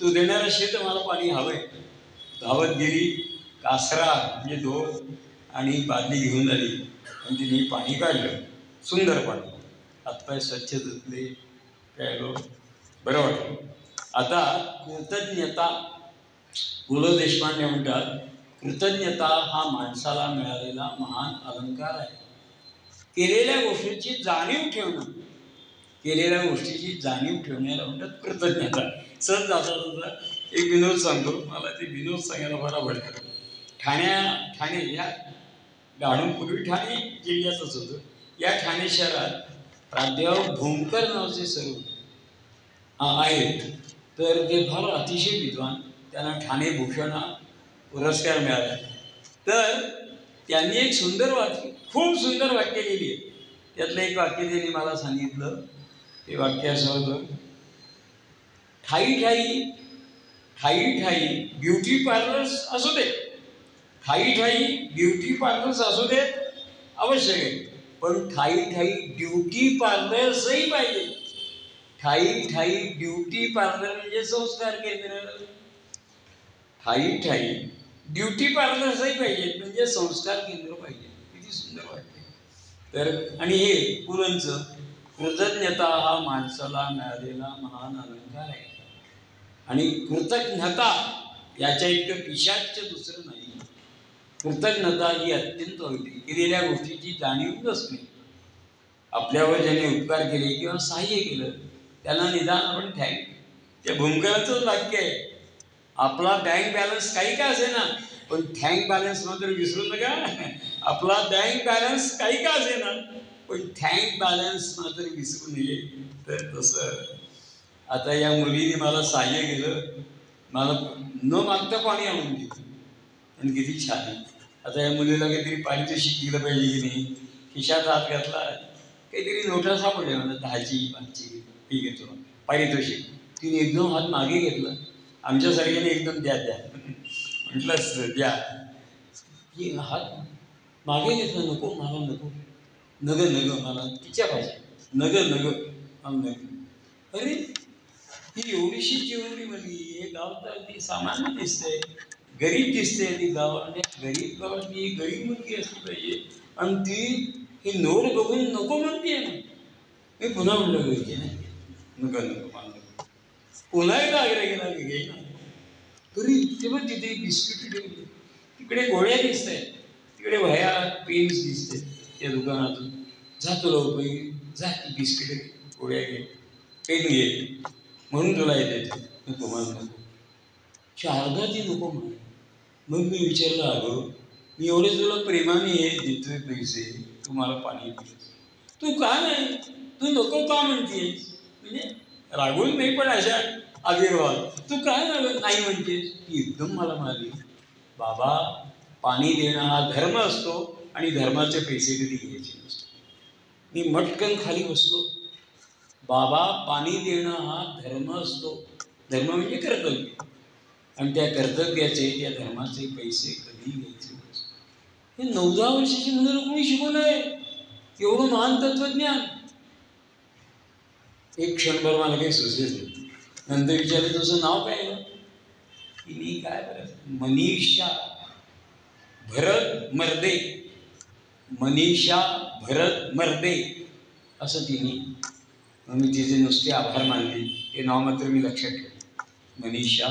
तू देणार असेल तर मला पाणी हवंय. धावत गेली, कासरा म्हणजे दोन आणि बादली घेऊन आली आणि तिने पाणी काढलं, सुंदर पाणी. हातपाय स्वच्छ धुतले, प्यायलो, बरं वाटलं. आता कृतज्ञता, पु ल देशपांडे म्हणतात, कृतज्ञता हा माणसाला मिळालेला महान अलंकार आहे. केलेल्या गोष्टीची जाणीव ठेवणं, केलेल्या गोष्टीची जाणीव ठेवण्याला म्हणतात कृतज्ञता. सहज जाता जाता एक विनोद सांगतो, मला ते विनोद सांगायला फार आवडतं. ठाणे या गाडून पूर्वी ठाणे जिल्ह्यातच होतं. या ठाणे शहरात प्राध्यापक भोमकर नावाचे सर आहेत. तर ते फार अतिशय विद्वान, त्यांना ठाणे भूषण हा पुरस्कार मिळाला. तर त्यांनी एक सुंदर वाक्य, खूप सुंदर वाक्य लिहिली आहे. त्यातलं एक वाक्य त्यांनी मला सांगितलं. ते वाक्य असं होतं, ठाई ठाई ठाई ठाई ब्युटी पार्लर्स असू दे, ठाई ठाई ब्युटी पार्लर्स असू देत, आवश्यक आहे, पण ठाई ठाई ड्युटी पार्लर्सही पाहिजे. ठाई ठाई ड्युटी पार्लर म्हणजे संस्कार केंद्र, ठाई ठाई ड्युटी पार्लर्सही पाहिजे म्हणजे संस्कार केंद्र पाहिजे. किती सुंदर वाटते. तर आणि हे पुरणचं, कृतज्ञता हा माणसाला मिळालेला महान अलंकार आहे. आणि कृतज्ञता याच्या इतकं पिशाच्य दुसरं नाही. कृतज्ञता ही अत्यंत होती. केलेल्या गोष्टीची जाणीव नसणे, आपल्यावर ज्याने उपकार केले किंवा सहाय्य केलं त्यांना निदान आपण थँक. त्या भूमकराचंच वाक्य आहे, आपला बँक बॅलन्स काही का असे ना, पण थँक बॅलन्स मात्र विसरू नका. आपला बँक बॅलन्स काही का असे ना, पण थँक बॅलन्स मात्र विसरू नये. तर तसं आता या मुलीने मला सहाय्य केलं, मला न मागता पाणी आणून दिलं आणि किती छान आहे. आता या मुलीला काहीतरी पारितोषिक दिलं पाहिजे की नाही. खिशात हात घातला, काहीतरी नोटा सापडल्या मला, 10ची 5ची, ही घेतो पारितोषिक. तिने एकदम हात मागे घेतला, आमच्यासारख्याने एकदम द्या द्या म्हटलं असतं द्या. की हात मागे घेतला, नको मला नको, नग नग मला तिच्या पाहिजे, नग नग मला नग. अरे ही एवढीशी चिवडी मुलगी, हे गाव तर अगदी सामान्य दिसतंय, गरीब दिसते ती गाव, आणि गरीब गावात ही गरीब मुलगी असली पाहिजे, आणि ती ही नोट बघून नको म्हणते ना. मी पुन्हा म्हणलं घ्यायचे नाही, नको नको मला नको. पुन्हा एकदा आग्रह केला की घे ना. तरी तेव्हा तिथे बिस्किट ठेवली, तिकडे गोळ्या दिसत आहेत, तिकडे वह्या पेन्स दिसते त्या दुकानातून. जा तुला उपयोगी, जा ती बिस्किट गोळ्या घे, पेन घे, म्हणून तुला येते. नको मला नको. शारदा ती नको म्हणून. मग मी विचारलं, अगं मी एवढे तुला प्रेमाने हे देतोय पैसे, तू मला पाणी पिस, तू का नाही, तू नको का म्हणतेस? म्हणजे रागवून नाही, पण अशा आविर्भाव, तू काय नाही म्हणतेस? ती एकदम मला म्हणाली, बाबा पाणी देणं हा धर्म असतो आणि धर्माचे पैसे कधी घ्यायचे नसतो. मी मटकन खाली बसलो. बाबा पाणी देणं हा धर्म असतो, धर्म म्हणजे कर्तव्य, आणि त्या कर्तव्याचे, त्या धर्माचे पैसे कधी घ्यायचे नसतो. हे 9-10 वर्षाची मुलं कोणी शिकवलं आहे एवढं महान तत्वज्ञान? एक क्षणभर मला काही सुचेच नाही. नंतर विचारलं, तुझं नाव काय आहे? तिने काय बरं, मनीषा भरत मर्दे, मनीषा भरत मर्दे असं तिने. मग मी तिचे नुसते आभार मानले. ते नाव मात्र मी लक्षात ठेवलं, मनीषा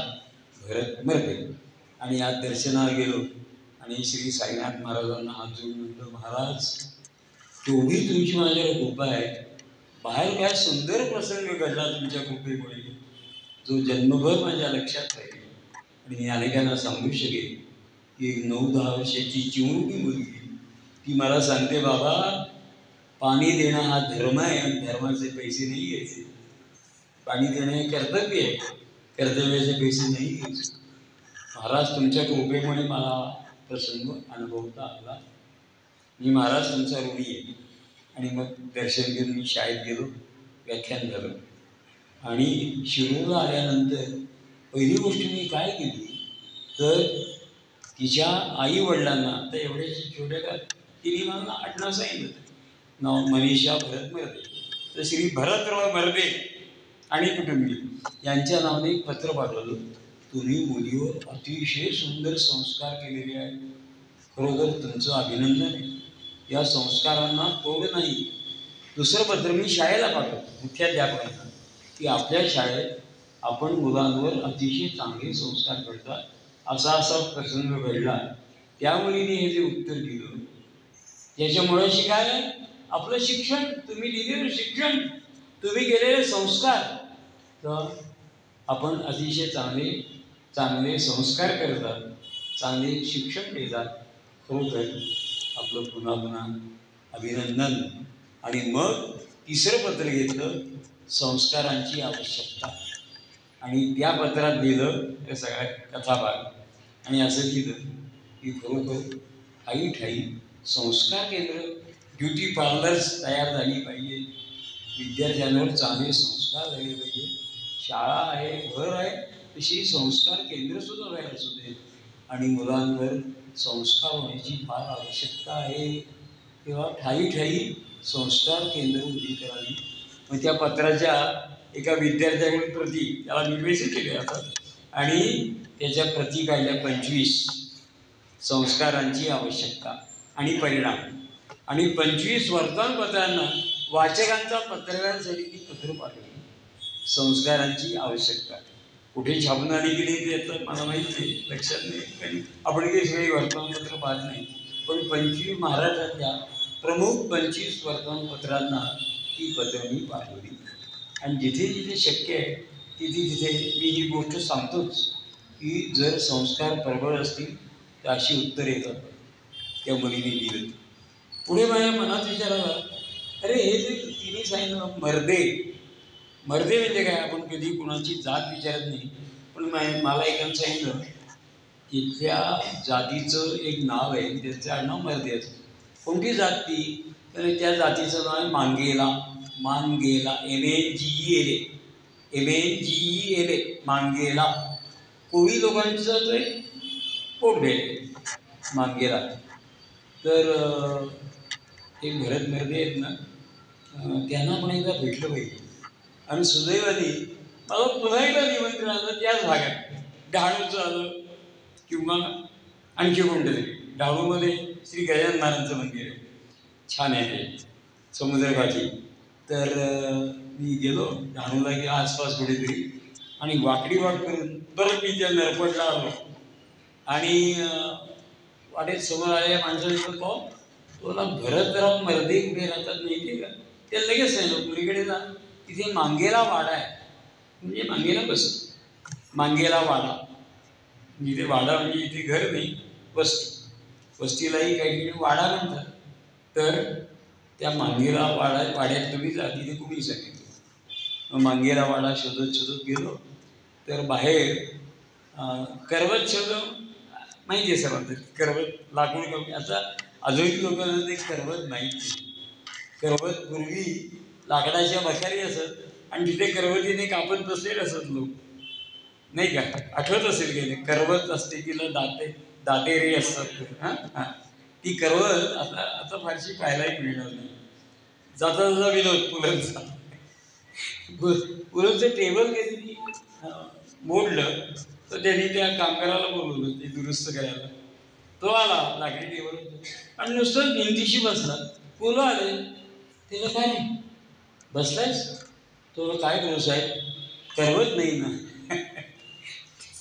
भरत मर्दे. आणि आज दर्शनाला गेलो आणि श्री साईनाथ महाराजांना हात जोडून म्हटलं, महाराज तेवढी तुमची माझ्यावर कृपा आहे, बाहेर काय सुंदर प्रसंग घडला तुमच्या कृपेमुळे, जो जन्मभर माझ्या लक्षात राहील आणि मी अनेकांना सांगू शकेन. की 9-10 वर्षाची चिमुरडी मुलगी ती मला सांगते, बाबा पाणी देणं हा धर्म आहे आणि धर्माचे पैसे नाही घ्यायचे. पाणी देणं हे कर्तव्य आहे, कर्तव्याचे पैसे नाही घ्यायचे. महाराज तुमच्या कृपेमुळे मला प्रसंग अनुभवता आला. मी महाराज तुमचा ऋणी आहे. आणि मग दर्शन घेऊन मी शाळेत गेलो, व्याख्यान झालं. आणि शिरूरला आल्यानंतर पहिली गोष्ट मी काय केली तर तिच्या आई वडिलांना, आता एवढ्याच्या छोट्या का तिने मला आडनाव सांगितलं, नाव मनीषा भरत मर्दे. तर श्री भरतराव मर्दे आणि कुटुंबी यांच्या नावाने एक पत्र पाठवलं. तुम्ही मुलीवर अतिशय सुंदर संस्कार केलेले आहेत, खरोखर तुमचं अभिनंदन आहे. या संस्कारांना तोड नाही. दुसरं पत्र मी शाळेला पाठवतो, मुख्याध्यापकांना, की आपल्या शाळेत आपण मुलांवर अतिशय चांगले संस्कार करतात, असा असा प्रसंग घडला. त्या मुलीने हे जे उत्तर दिलं त्याच्यामुळे काय, आपलं शिक्षण, तुम्ही दिलेलं शिक्षण, तुम्ही केलेले संस्कार, तर आपण अतिशय चांगले चांगले संस्कार करतात, चांगले शिक्षण देतात. खरोखर आपलं पुन्हा पुन्हा अभिनंदन. आणि मग तिसरं पत्र घेतलं, संस्कारांची आवश्यकता. आणि त्या पत्रात लिहिलं त्या सगळ्या कथाभाग. आणि असं लिहिलं की खरोखर ठाई ठाई संस्कार केंद्र, ब्युटी पार्लर्स तयार झाली पाहिजे, विद्यार्थ्यांवर चांगले संस्कार झाले पाहिजे. शाळा आहे, घर आहे, तशी संस्कार केंद्रसुद्धा व्हायला असू दे. आणि मुलांवर संस्कार होण्याची फार आवश्यकता आहे. तेव्हा ठाई ठाई संस्कार केंद्र उभी करावी. मग त्या पत्राच्या एका विद्यार्थ्याकडून प्रती त्याला निर्देशित केले जातात आणि त्याच्या प्रती काढल्या 25 संस्कारांची आवश्यकता आणि परिणाम. आणि 25 वर्तमानपत्रांना वाचकांचा पत्रव्यवहारासाठी ती पत्र पाठवली. संस्कारांची आवश्यकता कुठे छापून आली की नाही ते तर मला माहीत नाही, लक्षात नाही, कारण आपण काही सगळी वर्तमानपत्र पाहत नाही. पण 25 महाराष्ट्रातल्या प्रमुख 25 वर्तमानपत्रांना ती पत्र मी पाठवली. आणि जिथे जिथे शक्य आहे तिथे तिथे मी ही गोष्ट सांगतोच की जर संस्कार प्रबळ असतील तर अशी उत्तरे येतात. त्या मुलीने दिलं. पुढे माझ्या मनात विचार आला, अरे हे जे तिने सांगितलं मर्दे, मर्दे म्हणजे काय, आपण कधी कुणाची जात विचारत नाही. पण मला एकानं सांगितलं तिथल्या जातीचं एक नाव आहे, त्याचं आडनाव मर्दे असतं. कोणती जात ती, तर त्या जातीचं नाव आहे मांगेला. मांगेला, MANGELA, MANGELA, मांगेला. कोळी लोकांचं ते पोटभेड मांगेला. तर ते भरत मर्दे आहेत ना, त्यांना पण एकदा भेटलं पाहिजे. आणि सुदैवाने मला पुन्हा एकदा निमंत्रण आलं त्याच भागात, डहाणूचं आलं किंवा आणखी कोणतं तरी. डहाणूमध्ये श्री गजानन महाराजांचं मंदिर आहे, छान आहे ते, समुद्रकाठी. तर मी गेलो डहाणूला की आसपास कुठेतरी, आणि वाकडी वाट करून परत मी त्या नरपटला आलो. आणि वाटेत समोर आलेल्या माणसाने पाहू, तुला भरतराव मर्दे कुठे राहतात माहिती आहे का? ते लगेच सांगितलं पुढीकडे जा, तिथे मांगेला वाडा आहे. म्हणजे मांगेला बसतो, मांगेला वाडा. जिथे वाडा म्हणजे इथे घर नाही, वस्ती. वस्तीलाही काही ठिकाणी वाडा म्हणतात. तर त्या मांगेला वाड्यात तुम्ही जा, तिथे कुणी सांगितलं. मांगेला वाडा शोधत शोधत गेलो तर बाहेर करवत शोधून माहिती आहे सर्वांना, करवत लाकूड कमी. आता अजूनही लोकांना ते करवत माहीत नाही. करवत पूर्वी लाकडाच्या बखारी असत आणि तिथे करवतीने कापत बसलेले असत लोक, नाही का? आठवत असेल गेले, करवत असते, तिला दातेरे असतात. हां हां, ती करवत आता फारशी पाहायलाही मिळणार नाही. जाता जाता विनोद पुलंचा, पुलंचं टेबल कधी मोडलं तर त्यांनी त्या कामगाराला बोलवलं ते दुरुस्त करायला. तो आला, लाकडी टेबल आणि नुसतं भिंतीशी बसला. पुलं आले, तिला काय नाही बसलायस, तो काय करू साहेब, करवत नाही ना.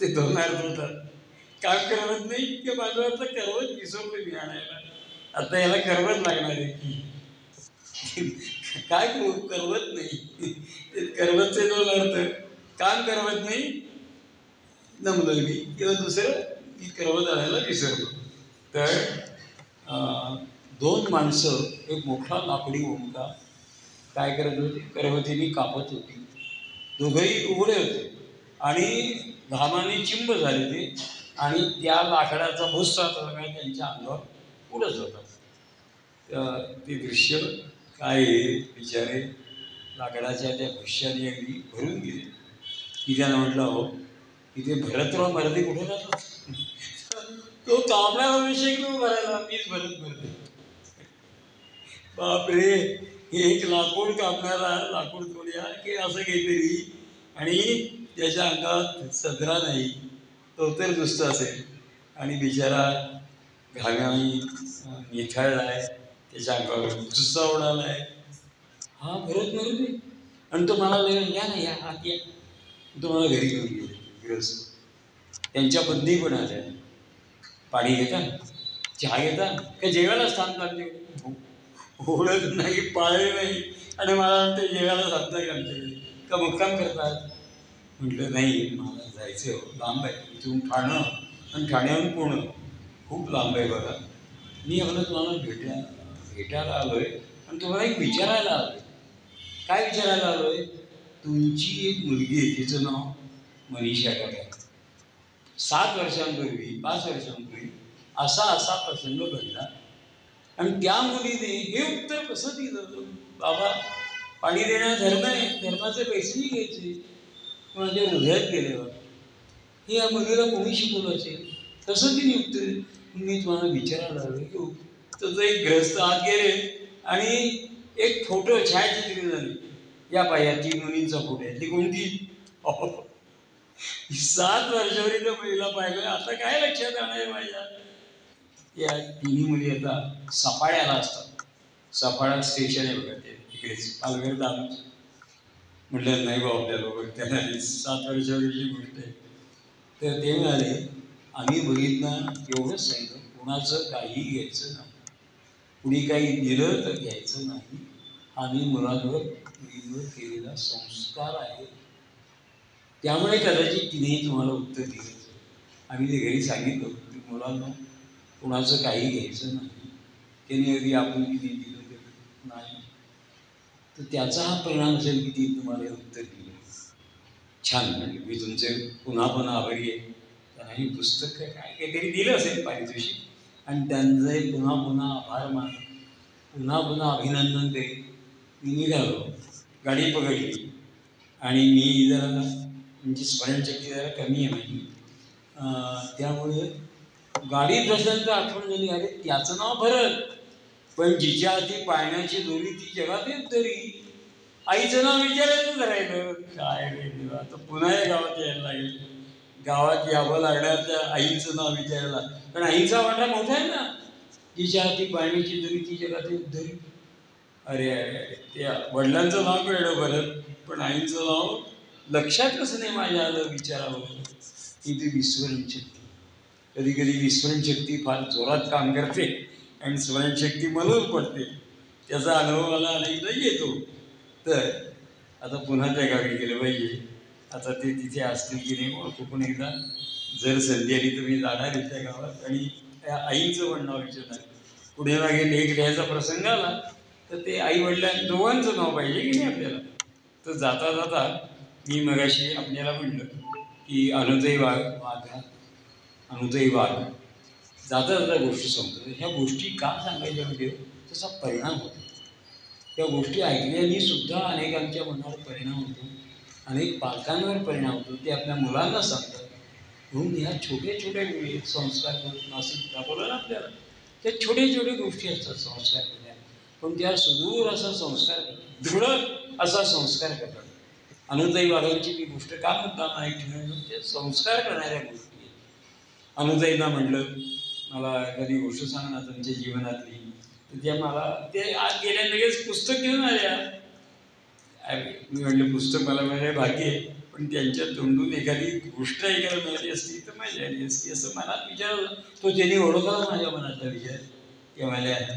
ते 2 अर्थ होतात, काम करवत नाही की माझं आता करवत विसरलो मी आणायला, आता याला करवत लागणार आहे की काय करू, करवत नाही. करवतचे 2 अर्थ, काम करवत नाही जमलं मी, किंवा दुसरं की करवत आणायला विसरलो. तर 2 माणसं एक मोठा लाकडी ओंका काय करत होती, करवतीने कापत होती. दोघंही उघडे होते आणि घामाने चिंब झाले ते, आणि त्या लाकडाचा भुस्सा त्यांच्या अंगावर उडत होता. ते दृश्य काय आहे, बिचारे लाकडाच्या त्या भुष्याने अगदी भरून गेले. मी त्यांना म्हटलं, हो इथे भरतराव मराठी कुठे राहतात? तो कामळा विषय घेऊन भरायला मीच भरतो. बापरे, एक लाकूड कापणारा लाकूड तोड्या की असं काहीतरी, आणि त्याच्या अंगात सदरा नाही, तो तर नुसतं असेल, आणि बिचारा घामाने निथळलाय, त्याच्या अंगावर भुस्सा उडालाय. हा भरत नव्हते. आणि तो मला या ना, या आत या. तो मला घरी घेऊन गेले गृहस्थ. त्यांच्या पत्नी पण आल्या. पाणी घेता, चहा घेता, का जेवायला सांगता आमच्याकडे? ओळख नाही, पाळले नाही, आणि मला ते जेवायला सांगताय का आमच्याकडे? का मुक्काम करतात? म्हटलं नाही, मला जायचं हो, लांब आहे इथून ठाणं, आणि ठाण्याहून पुणं खूप लांब आहे बघा. मी आपलं तुम्हाला भेटायला आलो आहे, आणि तुम्हाला एक विचारायला आलो आहे. काय विचारायला आलो आहे? तुमची एक मुलगी आहे, तिचं नाव मनीषा काका. 7 वर्षांपूर्वी, 5 वर्षांपूर्वी असा प्रसंग घडला, आणि त्या मुलीने हे उत्तर कसं दिलं? बाबा, पाणी देण्याचा धर्म आहे, धर्माचे पैसे नाही घ्यायचे. माझ्या हृदयात गेल्यावर हे या मुलीला कोणी शिकवलं असेल? तसं तिने उत्तर. मी तुम्हाला विचारायला आलो की तसं एक ग्रस्त आत गेले, आणि एक फोटो छायाचित्रित झाली. या पाया 3 मुलींचा फोटो आहे. ती कोणती? 7 वर्षावरी त्या मुलीला पाहिलं. आता काय लक्षात आहे माझ्या? या तिन्ही मुली आता सफाळ्याला असतात. सफाळा स्टेशन आहे बघा, ते तिकडेच पालघर दामच. म्हटलं नाही बाबा, आपल्या लोक त्यांना 7 वर्षावरची गोष्ट आहे. तर ते म्हणाले, आम्ही बघितलं एवढंच सांगितलं, कुणाचं काही घ्यायचं नाही, कुणी काही दिलं तर घ्यायचं नाही. आम्ही मुलांवर मुलींवर केलेला संस्कार आहे. त्यामुळे कदाचित तिनेही तुम्हाला उत्तर दिलं. आम्ही ते घरी सांगितलं की मुलांना कुणाचं काही घ्यायचं नाही. त्याने अगदी आपण किती दिलं तर नाही, तर त्याचा हा परिणाम असेल की ती तुम्हाला उत्तर दिलं. छान, म्हणजे मी तुमचे पुन्हा पुन्हा आभारी आहे. त्यांना ही पुस्तक काय काहीतरी दिलं असेल पारितोषिक, आणि त्यांचे पुन्हा पुन्हा आभार मान, पुन्हा पुन्हा अभिनंदन करीत मी निघालो. गाडी पकडली, आणि मी जरा म्हणजे स्मरणशक्ती जरा कमी आहे माझी, त्यामुळे गाडीत बसल्यानंतर आठवण झाली, अरे त्याचं नाव भरत, पण जिच्या हाती पाळण्याची दोरी ती जगात येत तरी. आईचं नाव विचारायचंच राहिलं. काय रे देवा, आता पुन्हा या गावात यायला लागेल. गावात यावं लागणार त्या आईचं नाव विचारायला, पण आईचा वाटा मोठा आहे ना. तिच्या हाती पाळण्याची दोरी ती जगात येत तरी. अरे अरे अरे, त्या वडिलांचं नाव कळलं बरं, पण आईचं नाव लक्षात कसं नाही माझ्या आलं विचारावं. की ती विस्मरणशक्ती, कधी कधी विस्मरणशक्ती फार जोरात काम करते, आणि स्मरणशक्ती मलून पडते. त्याचा अनुभव मला अनेकदा येतो. तर आता पुन्हा त्या गावी गेलं पाहिजे. आता ते तिथे असतील की नाही ओळखू, पण एकदा जर संधी आली तर मी जाणार आहे त्या गावात, आणि त्या आईचं पण नाव विचारणार. पुढे मागे लेख लिहायचा प्रसंग आला तर ते आई वडिलां दोघांचं नाव पाहिजे की नाही आपल्याला. तर जाता जाता मी मगाशी आपल्याला म्हणलं की अनुताई वाघ जाता जाता गोष्टी सांगतो. ह्या गोष्टी का सांगायच्या म्हणजे त्याचा परिणाम होतो. त्या गोष्टी ऐकल्याने सुद्धा अनेकांच्या मनावर परिणाम होतो, अनेक पालकांवर परिणाम होतो. ते आपल्या मुलांना सांगतात. म्हणून ह्या छोट्या छोट्या संस्कार नाशिक दाखवलं ना आपल्याला, त्या छोट्या छोट्या गोष्टी असतात संस्कार करण्या, पण त्या सुदूर असा संस्कार, दृढ असा संस्कार करतात. अनुताई वाघांची मी गोष्ट का म्हणता नाही ठेवली, ते संस्कार करणाऱ्या गोष्टी. अनुताईंना म्हटलं, मला एखादी गोष्ट सांग ना तुमच्या जीवनातली. तर त्या मला ते आज गेल्या लगेच पुस्तक घेऊन आल्या. मी म्हटलं पुस्तक मला मिळाले भाग्य आहे, पण त्यांच्या तोंडून एखादी गोष्ट ऐकायला मिळाली असती तर मजा आली असती, असं मनात विचारलं. तो त्यांनी ओळखला माझ्या मनातला विचार. ते म्हणाल्या,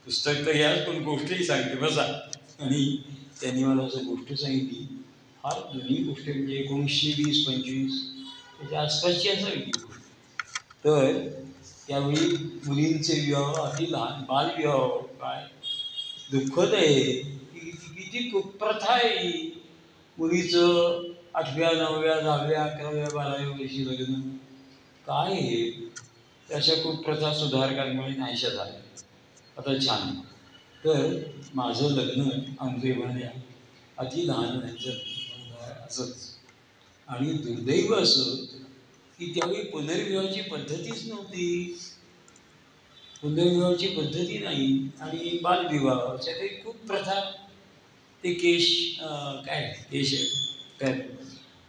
पुस्तक तर घ्या पण गोष्टही सांगते बसा. आणि त्यांनी मला असं गोष्ट सांगितली, फार जुनी गोष्ट, म्हणजे 1920-25 त्याच्या आसपासची असावी ती गोष्ट. तर त्यावेळी मुलींचे विवाह, अति लहान बालविवाह, काय दुःखद आहे. किती कुप्रथा आहे. मुलीचं 8व्या 9व्या 10व्या 11व्या 12व्या वर्षी लग्न. काय आहे? अशा कुप्रथा सुधारकांमुळे नाहीशा झाल्या. आता छान. तर माझं लग्न आमच्या अति लहान व्हायचं असंच. आणि दुर्दैव असं की त्यावेळी पुनर्विवाहाची पद्धतीच नव्हती. पुनर्विवाहाची पद्धती नाही आणि बालविवाह अशा काही खूप प्रथा. ते केश काय केश काय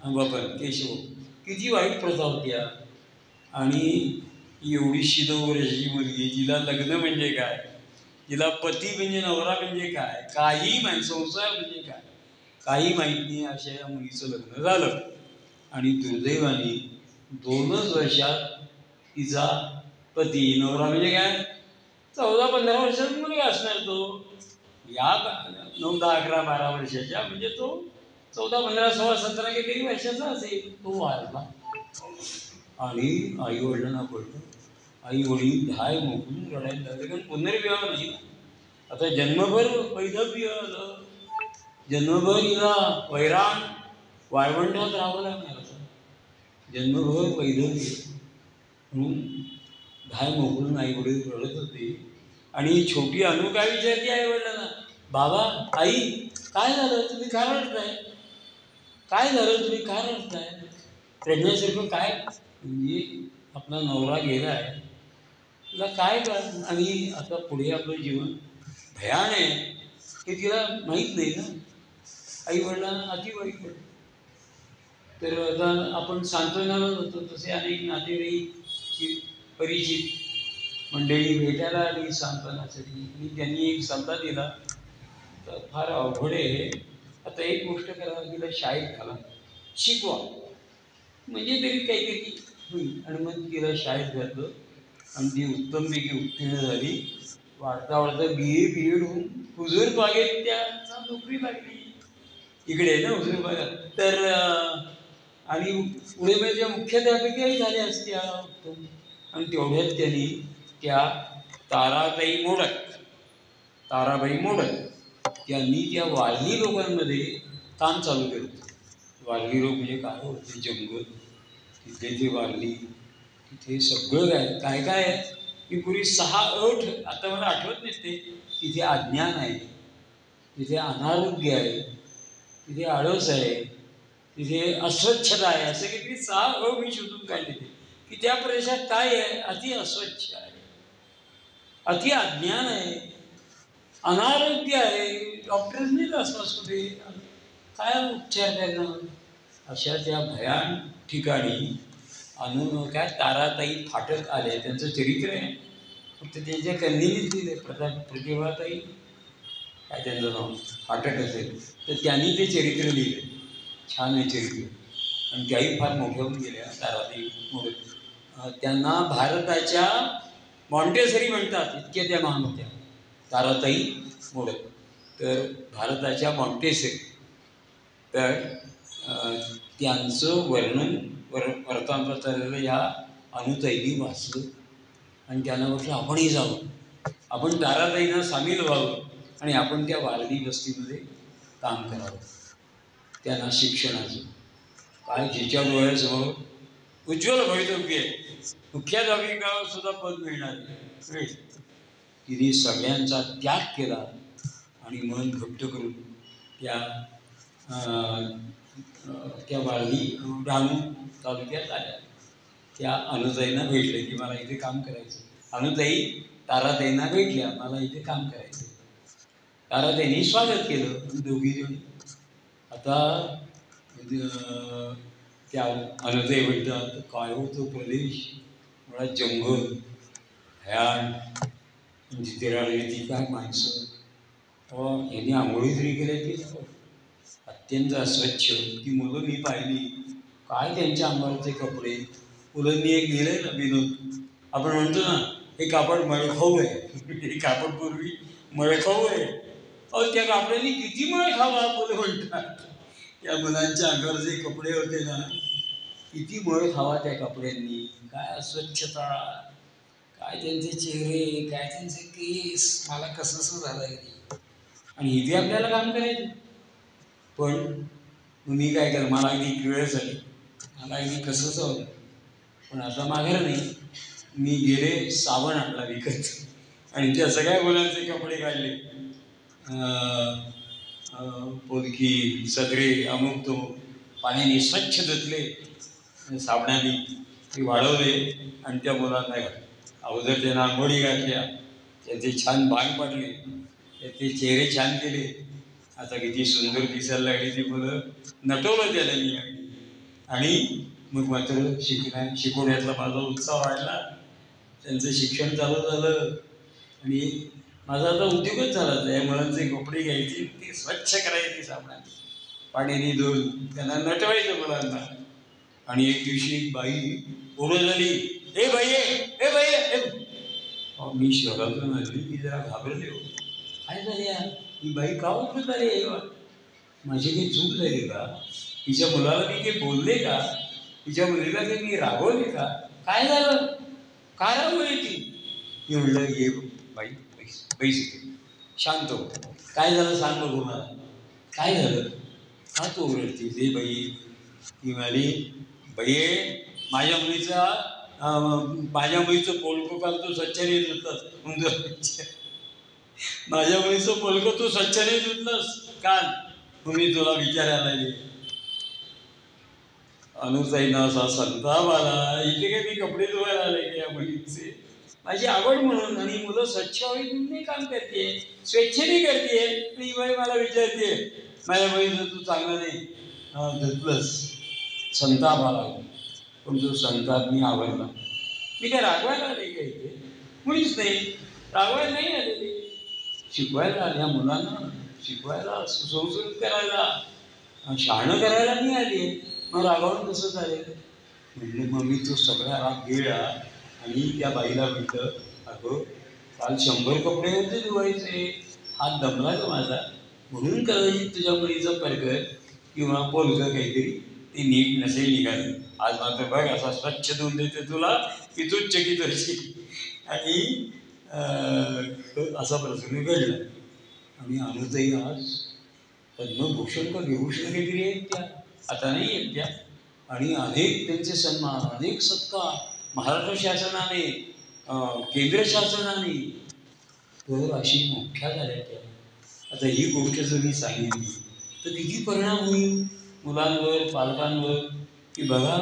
बापर केशव किती वाईट प्रथा होत्या. आणि एवढीशी 9 वर्षाची मुलगी, जिला लग्न म्हणजे काय, जिला पती म्हणजे नवरा म्हणजे काय, काही माहीत, संसार म्हणजे काय काही माहीत नाही, अशा या मुलीचं लग्न झालं. आणि दुर्दैवाने 2च वर्षात तिचा पती, नवरा म्हणजे काय 14-15 वर्षाचा मुलगा असणार तो. या 9, 10, 11, 12 वर्षाच्या, म्हणजे तो 14, 15, 16, 17 काही वर्षाचा असेल. तो वारला. आणि आई वडिलांना पडलं. आई वडील धाय मोकळून रडायला लागले, कारण पुनर्विवाह नाही ना. आता जन्मभर वैधव्य आलं, जन्मभर हिला वैराण वाळवंटात राहावं लागणार होतं, जन्मभर वैधव्य. म्हणून धाय मोकळून आई वडील रडत होते. आणि छोटी अनु काय विचारते आई वडिलांना, बाबा आई काय झालं, तुम्ही काय रडताय, काय झालं, तुम्ही काय रडताय, रडण्यासारखं काय, म्हणजे आपला नवरा गेला आहे, तिला काय कर. आणि आता पुढे आपलं जीवन भयान आहे हे तिला माहीत नाही ना. आई वडिलांना अति वाईट पडलं. तर आता आपण सांत्वनाला जातो, तसे अनेक नातेवाईक परिचित मंडळी भेटायला आली सांत्वनासाठी, आणि त्यांनी एक सल्ला दिला, तर फार अवघड आहे. आता एक गोष्ट करा, तिला शाळेत घाला, शिकवा, म्हणजे तरी काहीतरी होईल. आणि मग तिला शाळेत घातलं आणि ती उत्तमपैकी उत्तीर्ण झाली. वाढता वाढता BA होऊन हुजूर बागेत त्याचा नोकरी लागली. इकडे आहे ना हुजूर बागेत. तर आणि पुढे म्हणजे मुख्याध्यापिकाही झाल्या असत्या उत्तम. आणि तेवढ्यात त्यांनी त्या ताराबाई मोडक त्यांनी त्या वारली लोकांमध्ये काम चालू केलं. वारली लोक म्हणजे काय होते, जंगल, तिथे ते वारली, तिथे सगळं काय काय आहे की पूर्वी 6 अट, आता मला आठवत नाही ते. तिथे अज्ञान आहे, तिथे अनारोग्य आहे, तिथे आळस आहे, तिथे अस्वच्छता आहे, असं किती 6 अ मी शोधून काढले ते, की त्या प्रदेशात काय आहे, अति अस्वच्छ आहे, अति अज्ञान आहे, अनारोग्य आहे, डॉक्टरने असं कुठे काय उपचार करणार. अशा त्या भयान ठिकाणी काय ताराताई फाटक आले, त्यांचं चरित्र आहे. फक्त त्यांच्या कन्येनेच दिले, प्रतिभाताई काय त्यांचं नाव फाटक असेल, तर त्यांनी ते चरित्र लिहिले. छान आहे चरित्र. आणि त्याही फार मोठ्या होऊन गेल्या ताराताई मोडक. त्यांना भारताच्या मॉन्टेसरी म्हणतात, इतक्या त्या महान होत्या ताराताई मोडक. तर भारताच्या मॉन्टेसरी. तर त्यांचं वर्णन वर्तमानपत्रात या अनुताईंनी वाचलं. आणि त्यांना म्हटलं आपणही जावं, आपण ताराताईंना सामील व्हावं, आणि आपण त्या वारली वस्तीमध्ये काम करावं. त्यांना शिक्षणाचं काय, जिच्या डोळ्यासमोर उज्ज्वल भवितव्य आहे, मुख्याध्यापिकावर सुद्धा पद मिळणार आहे, तिने सगळ्यांचा त्याग केला आणि मन घट्ट करून त्या वारली डहाणू तालुक्यात आल्या. त्या अनुताईंना भेटले की मला इथे काम करायचं. अनुताई ताराताईंना भेटल्या, मला इथे काम करायचं. ताराताईंनी स्वागत केलं. दोघीजणी आता त्या अनुताई भेटतात, काय होतो प्रदेश, मला जंगल, भयान, जिथे राहिली ती काय माणसं, यांनी आंघोळी तरी केल्या ती अत्यंत अस्वच्छ. ती मुलं मी पाहिली, काय त्यांच्या अंगावरचे कपडे. मुलांनी एक लिहिलंय ना विनोद, आपण म्हणतो ना हे कापड मळखाऊ आहे, हे कापड पूर्वी मळखाऊ आहे. त्या कापडांनी किती मळ खावा मुलं म्हणतात. त्या मुलांच्या अंगावर जे कपडे होते ना, किती मळ खावा त्या कपड्यांनी, काय अस्वच्छता, काय त्यांचे चेहरे, काय त्यांचे केस, मला कसं झालंय. आणि इथे आपल्याला काम करायचं. पण मी काय केलं, मला अगदी वेळ झाली, मला अगदी कसंच होतं. पण आता माघार नाही, मी गेले साबण आणला विकत, आणि त्या सगळ्या मुलांचे कपडे काढले, पोलकी सदरे अमुक तो पाण्याने स्वच्छ धुतले, साबणाने ते वाढवले आणि त्या मुलांना घातले. अगोदर त्यांना आंघोळी घातल्या, त्यांचे छान बाण पाडले, त्याचे चेहरे छान केले. आता किती सुंदर दिसायला लागली ती मुलं, नटवलं त्याला मी. आणि मग मात्र शिकवण्यातला माझा उत्साह वाढला, त्यांचं शिक्षण चालू झालं आणि माझा आता उद्योगच झाला. त्या मुलांचे कपडे घ्यायचे, ते स्वच्छ करायचे साबणाने, पाण्याने धुवून त्यांना नटवायचं मुलांना. आणि एक दिवशी एक बाई ओरड झाली, ए बाई ए बाई. मी शहरातून आली की जरा घाबरले हो. काय झाले ही बाई का ओरडत आली? माझी काही चूक झाली का? तिच्या मुलाला मी काही बोलले का? तिच्या मुलीला काही मी रागवले का? काय झालं? का रागवली ती? मी म्हणलं, ये बाई पैसे शांत हो, काय झालं सांग बघू मला, काय झालं? का तू ओरडते? ते बाई ती म्हणाली, बाई माझ्या मुलीचं पोलकं काल तू स्वच्छने धुतलंस. माझ्या मुलीचं पोलकं तू स्वच्छने धुतलंस काल, तुम्ही तुला विचारायला लागले. अनुताईंना असा संताप आला, इथे काय मी कपडे धुवायला आले की या मुलीचे? माझी आवड म्हणून. आणि मुलं स्वच्छ हवेने काम करते, स्वेच्छेने करते. आणि ही बाई मला विचारते, माझ्या मुलीचं तू चांगलं नाही धुतलंस. संताप आला, पण जो संताप मी आवडला. मी काय रागवायला आले का इथे? मुळीच नाही, रागवायला नाही आलेली. शिकवायला आल्या मुलांना, शिकवायला, सुसंस्कृत करायला, शहाणं करायला नाही आली. मग रागावून कसं चालेल? म्हणजे मग मी तो सगळा राग गिळला आणि त्या बाईला म्हटलं, अगं काल 100 कपडे होते धुवायचे, हात दमला का माझा, म्हणून कदाचित तुझ्या मुलीचं परकर किंवा पोलकं काहीतरी ते नीट नसेल निघालं. आज मात्र बघ असा स्वच्छ धुवून देते तुला की तूच चकित होशील. आणि असा प्रसंग घडला. आणि अनुताई आज पद्मभूषण का विभूषण काहीतरी आहेत त्या, आता नाही आहेत त्या. आणि अनेक त्यांचे सन्मान, अनेक सत्कार महाराष्ट्र शासनाने, केंद्र शासनाने, तर अशी मोठ्या झाल्या त्या. आता ही गोष्ट जर मी सांगितली तर किती परिणाम होईल मुलांवर, पालकांवर, की बघा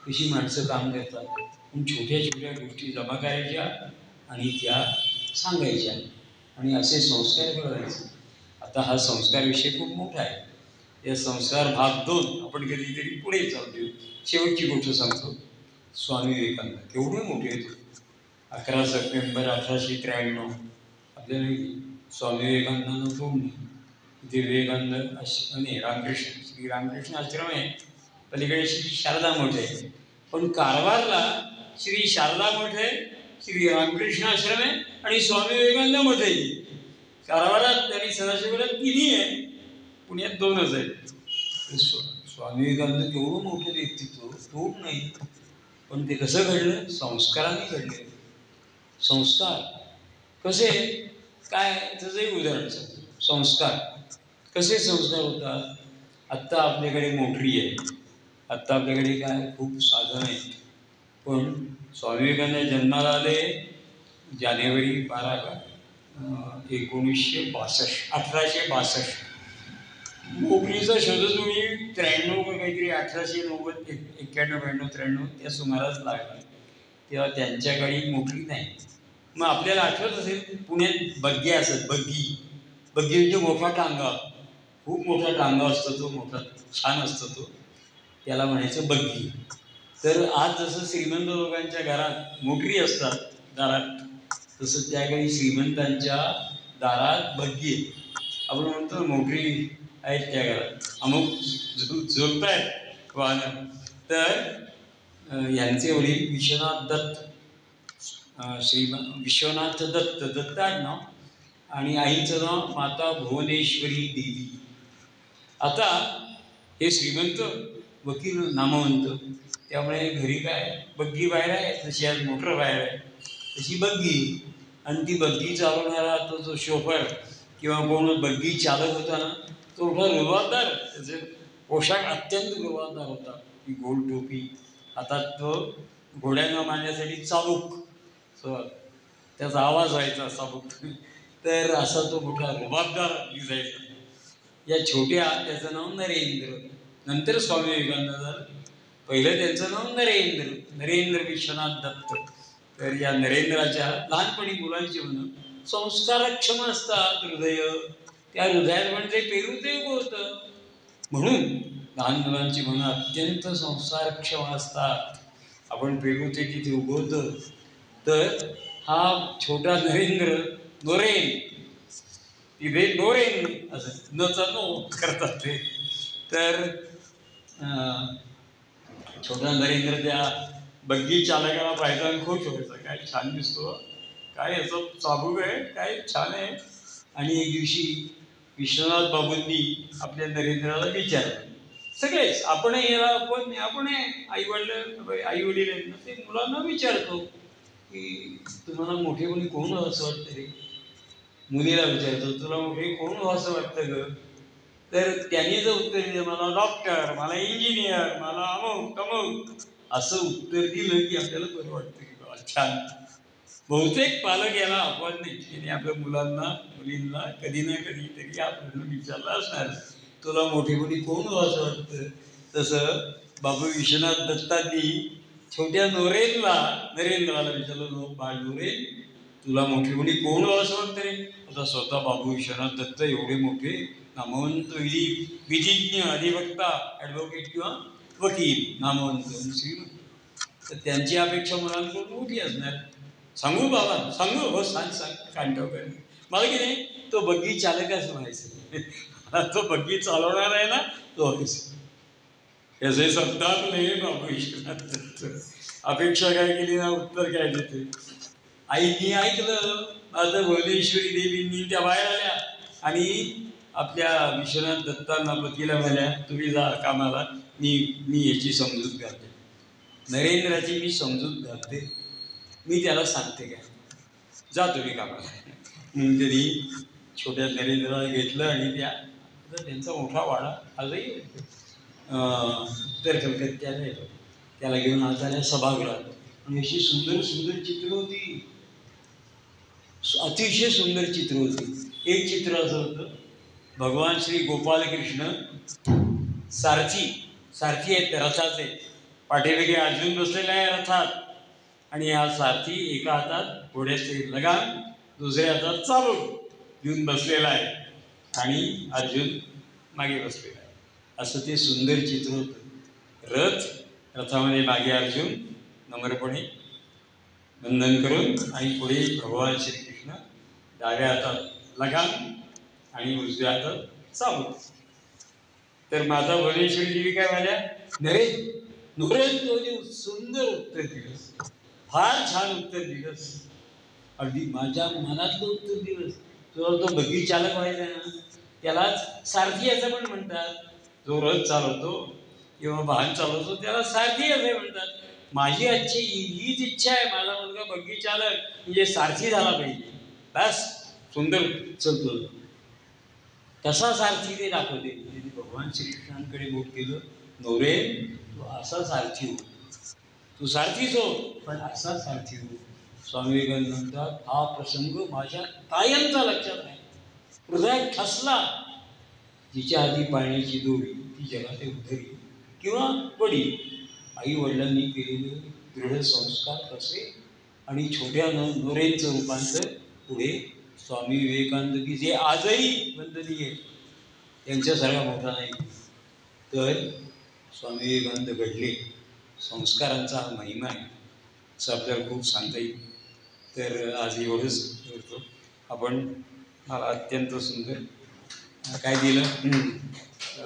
कशी माणसं काम करतात. पण छोट्या छोट्या गोष्टी जमा करायच्या आणि त्या सांगायच्या आणि असे संस्कार करायचे. आता हा संस्कार विषय खूप मोठा आहे. या संस्कार भाग 2 आपण कधीतरी पुढे चालतो. शेवटची गोष्ट सांगतो. स्वामी विवेकानंद केवढे मोठे होते. 11 सप्टेंबर 1893 आपल्याला स्वामी विवेकानंदांना कोण नाही. इथे विवेकानंद नाही, रामकृष्ण, श्री रामकृष्ण आश्रम आहे, पलीकडे श्री शारदा मठ आहे. पण कारवारला श्री शारदा मठ आहे, श्री रामकृष्ण आश्रम आहे आणि स्वामी विवेकानंद मठ आहे. कारवारात आणि सदाशिवरात 3 आहे, पुण्यात 2च आहेत. स्वामी विवेकानंद केवढं मोठं व्यक्तित्व, तोड नाही. पण ते कसं घडलं? संस्काराने घडले. संस्कार कसे काय, त्याचं एक उदाहरण सांगतो. संस्कार कसे संस्कार होतात? आत्ता आपल्याकडे मोटरी आहे, आत्ता आपल्याकडे काय खूप साधन आहे. पण स्वामी विवेकानंद जन्माला आले जानेवारी 12 का 1862. मोटरीचा शोध तुम्ही 93 का काहीतरी 1890, 91, 92, 93 त्या सुमारास लागला. तेव्हा त्यांच्याकडे मोटरी नाही. मग आपल्याला आठवत असेल पुण्यात बग्गी असत, बग्गी म्हणजे मोठा टांगा, खूप मोठा टांगा असतो तो, मोठा छान असतो तो, त्याला म्हणायचं बग्गी. तर आज जसं श्रीमंत लोकांच्या घरात मोटरी असतात दारात, तसं त्याकडे श्रीमंतांच्या दारात बग्गी आहे. आपण म्हणतो मोटरी आहेत त्या घरात, अमुक झुलत आहेत वाहन. तर यांचे वडील विश्वनाथ दत्त, विश्वनाथ दत्त आडनाव, आणि आईचं नाव माता भुवनेश्वरी देवी. आता हे श्रीमंत वकील नामवंत, त्यामुळे घरी काय बग्गी बाहेर आहे, जशी आज मोटर बाहेर आहे तशी बग्गी. आणि ती बग्गी चालवणारा तो जो शोफर किंवा कोण बग्गी चालक होता ना, तो मोठा रुबाबदार, त्याचे पोशाख अत्यंत रुबाबदार होता. ती गोल टोपी, हातात तो घोड्यांना मारण्यासाठी चाबूक. त्याचा आवाज व्हायचा असा फक्त. तर असा तो मोठा रुबाबदार दिसायचा. या छोट्या, त्याचं नाव नरेंद्र, नंतर स्वामी विवेकानंद झालं. पहिलं त्यांचं नाव नरेंद्र विश्वनाथ दत्त. तर या नरेंद्राच्या लहानपणी मुलांची म्हणून संस्कारक्षम असतात हृदय, त्या हृदयात म्हणजे पेरूचे होतं. म्हणून लहान मुलांची म्हणून अत्यंत संस्कारक्षम असतात. आपण पेरूचे तिथे उगवतो. तर हा छोटा नरेंद्र, नोरेन, तिथे नोरेन असं नचा नो करतात ते. तर छोटा नरेंद्र त्या बग्गी चालकाला पाहिजे आणि खुश व्हायचा, काय छान दिसतो, काय याचं चाबूक आहे, काय छान आहे. आणि एक दिवशी विश्वनाथ बाबूंनी आपल्या नरेंद्राला विचारलं, सगळेच आपण आई वडील आहेत, ते मुलांना विचारतो की तुम्हाला मोठे मुली कोण असं वाटतं रे. मुलीला विचारतो, तुला मोठे कोण असं वाटतं ग. तर त्यांनी जर उत्तर दिलं, मला डॉक्टर, मला इंजिनियर, मला अमुक तमुक, असं उत्तर दिलं की आपल्याला बरं वाटतं की बाबा छान. बहुतेक पालक याला अपवाद नाही, त्याने आपल्या मुलींना कधी ना कधी तरी आपल्याला विचारलं असणार, तुला मोठी मुली कोण असं वाटतं. तसं बाबू विश्वनाथ दत्तांनी छोट्या नरेंद्राला विचारलं, बाळ नोरेन, तुला मोठी मुली कोण असं वाटतं रे. आता स्वतः बाबू विश्वनाथ दत्त एवढे मोठे नामवंत विधिज्ञ, अधिवक्ता, ॲडव्होकेट किंवा वकील, नामवंत श्रीमंत, तर त्यांची अपेक्षा मुलांकडून मोठी असणार. सांगू बाबा, सांगू, हो सांग कांटाव कर. मला की नाही तो बग्गी चालकच म्हणायचं. तो बग्गी चालवणार आहे ना तो याचे शब्दात नाही बाबू विश्वनाथ दत्त. अपेक्षा काय केली ना, उत्तर काय देते. आईनी ऐकलं, माझं भुवनेश्वरी देवींनी त्या बाहेर आल्या आणि आपल्या विश्वनाथ दत्तांना पतीला म्हणाल्या, तुम्ही जा कामाला, मी याची समजूत घालते, नरेंद्राची मी समजूत घालते, मी त्याला सांगते काय, जा तुम्ही कामाला. म्हणून त्यांनी छोट्या नरेंद्राला घेतलं आणि त्यांचा मोठा वाडा आजही उत्तर कलकत्त्याला येतो. त्याला घेऊन आज आल्या सभागृहात. आणि अशी सुंदर सुंदर चित्र होती, अतिशय सुंदर चित्र होती. एक चित्र असं होतं, भगवान श्री गोपालकृष्ण सारथी आहेत रथाचे, पाठीमागे अर्जुन बसलेला आहे रथात, आणि हा सारथी एका हातात घोड्याचे लगाम, दुसऱ्या हातात चाबूक घेऊन बसलेला आहे आणि अर्जुन मागे बसलेला आहे. असं ते सुंदर चित्र होतं. रथामध्ये मागे अर्जुन नम्रपणे वंदन करून, आणि पुढे भगवान श्रीकृष्ण, डाव्या हातात लगाम आणि उजव्या हातात चाबूक. तर माता भुवनेश्वरी देवी काय म्हणाल्या, नरेंद्र तो सुंदर उत्तर दिलंस, फार छान उत्तर दिलंस, अगदी माझ्या मनातलं उत्तर दिलंस. तुला तो बग्गी चालक व्हायचा ना, त्यालाच सारथी असं पण म्हणतात. जो रथ चालवतो किंवा वाहन चालवतो त्याला सारथी असे म्हणतात. माझी हीच इच्छा आहे, माझा मुलगा बग्गी चालक म्हणजे सारथी झाला पाहिजे. बस सुंदर चलतो तसा सारथी ते दाखवते. भगवान श्रीकृष्णांकडे बोट केलं, नोरेन तू असा सारथी हो, तू सारथीच हो, पण असा सारथी हो. स्वामी विवेकानंद म्हणतात, हा प्रसंग माझ्या कायमचा लक्षात आहे, हृदयात ठसला. जिच्या आधी पाळण्याची दोरी ती जगात उतरली, किंवा वडील आई वडिलांनी केलेले दृढ संस्कार कसे, आणि छोट्या नोरेंचं रूपांतर पुढे स्वामी विवेकानंद की जे आजही वंदनीय, त्यांच्यासारखा मोठा नाही. तर स्वामी विवेकानंद घडले, संस्कारांचा हा महिमा आहे असं आपल्याला खूप सांगता येईल. तर आज एवढंच करतो आपण. मला अत्यंत सुंदर काय दिलं,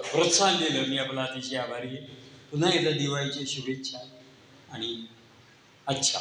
प्रोत्साहन दिलं, मी आपला अतिशय आभारी आहे. पुन्हा एकदा दिवाळीच्या शुभेच्छा आणि अच्छा.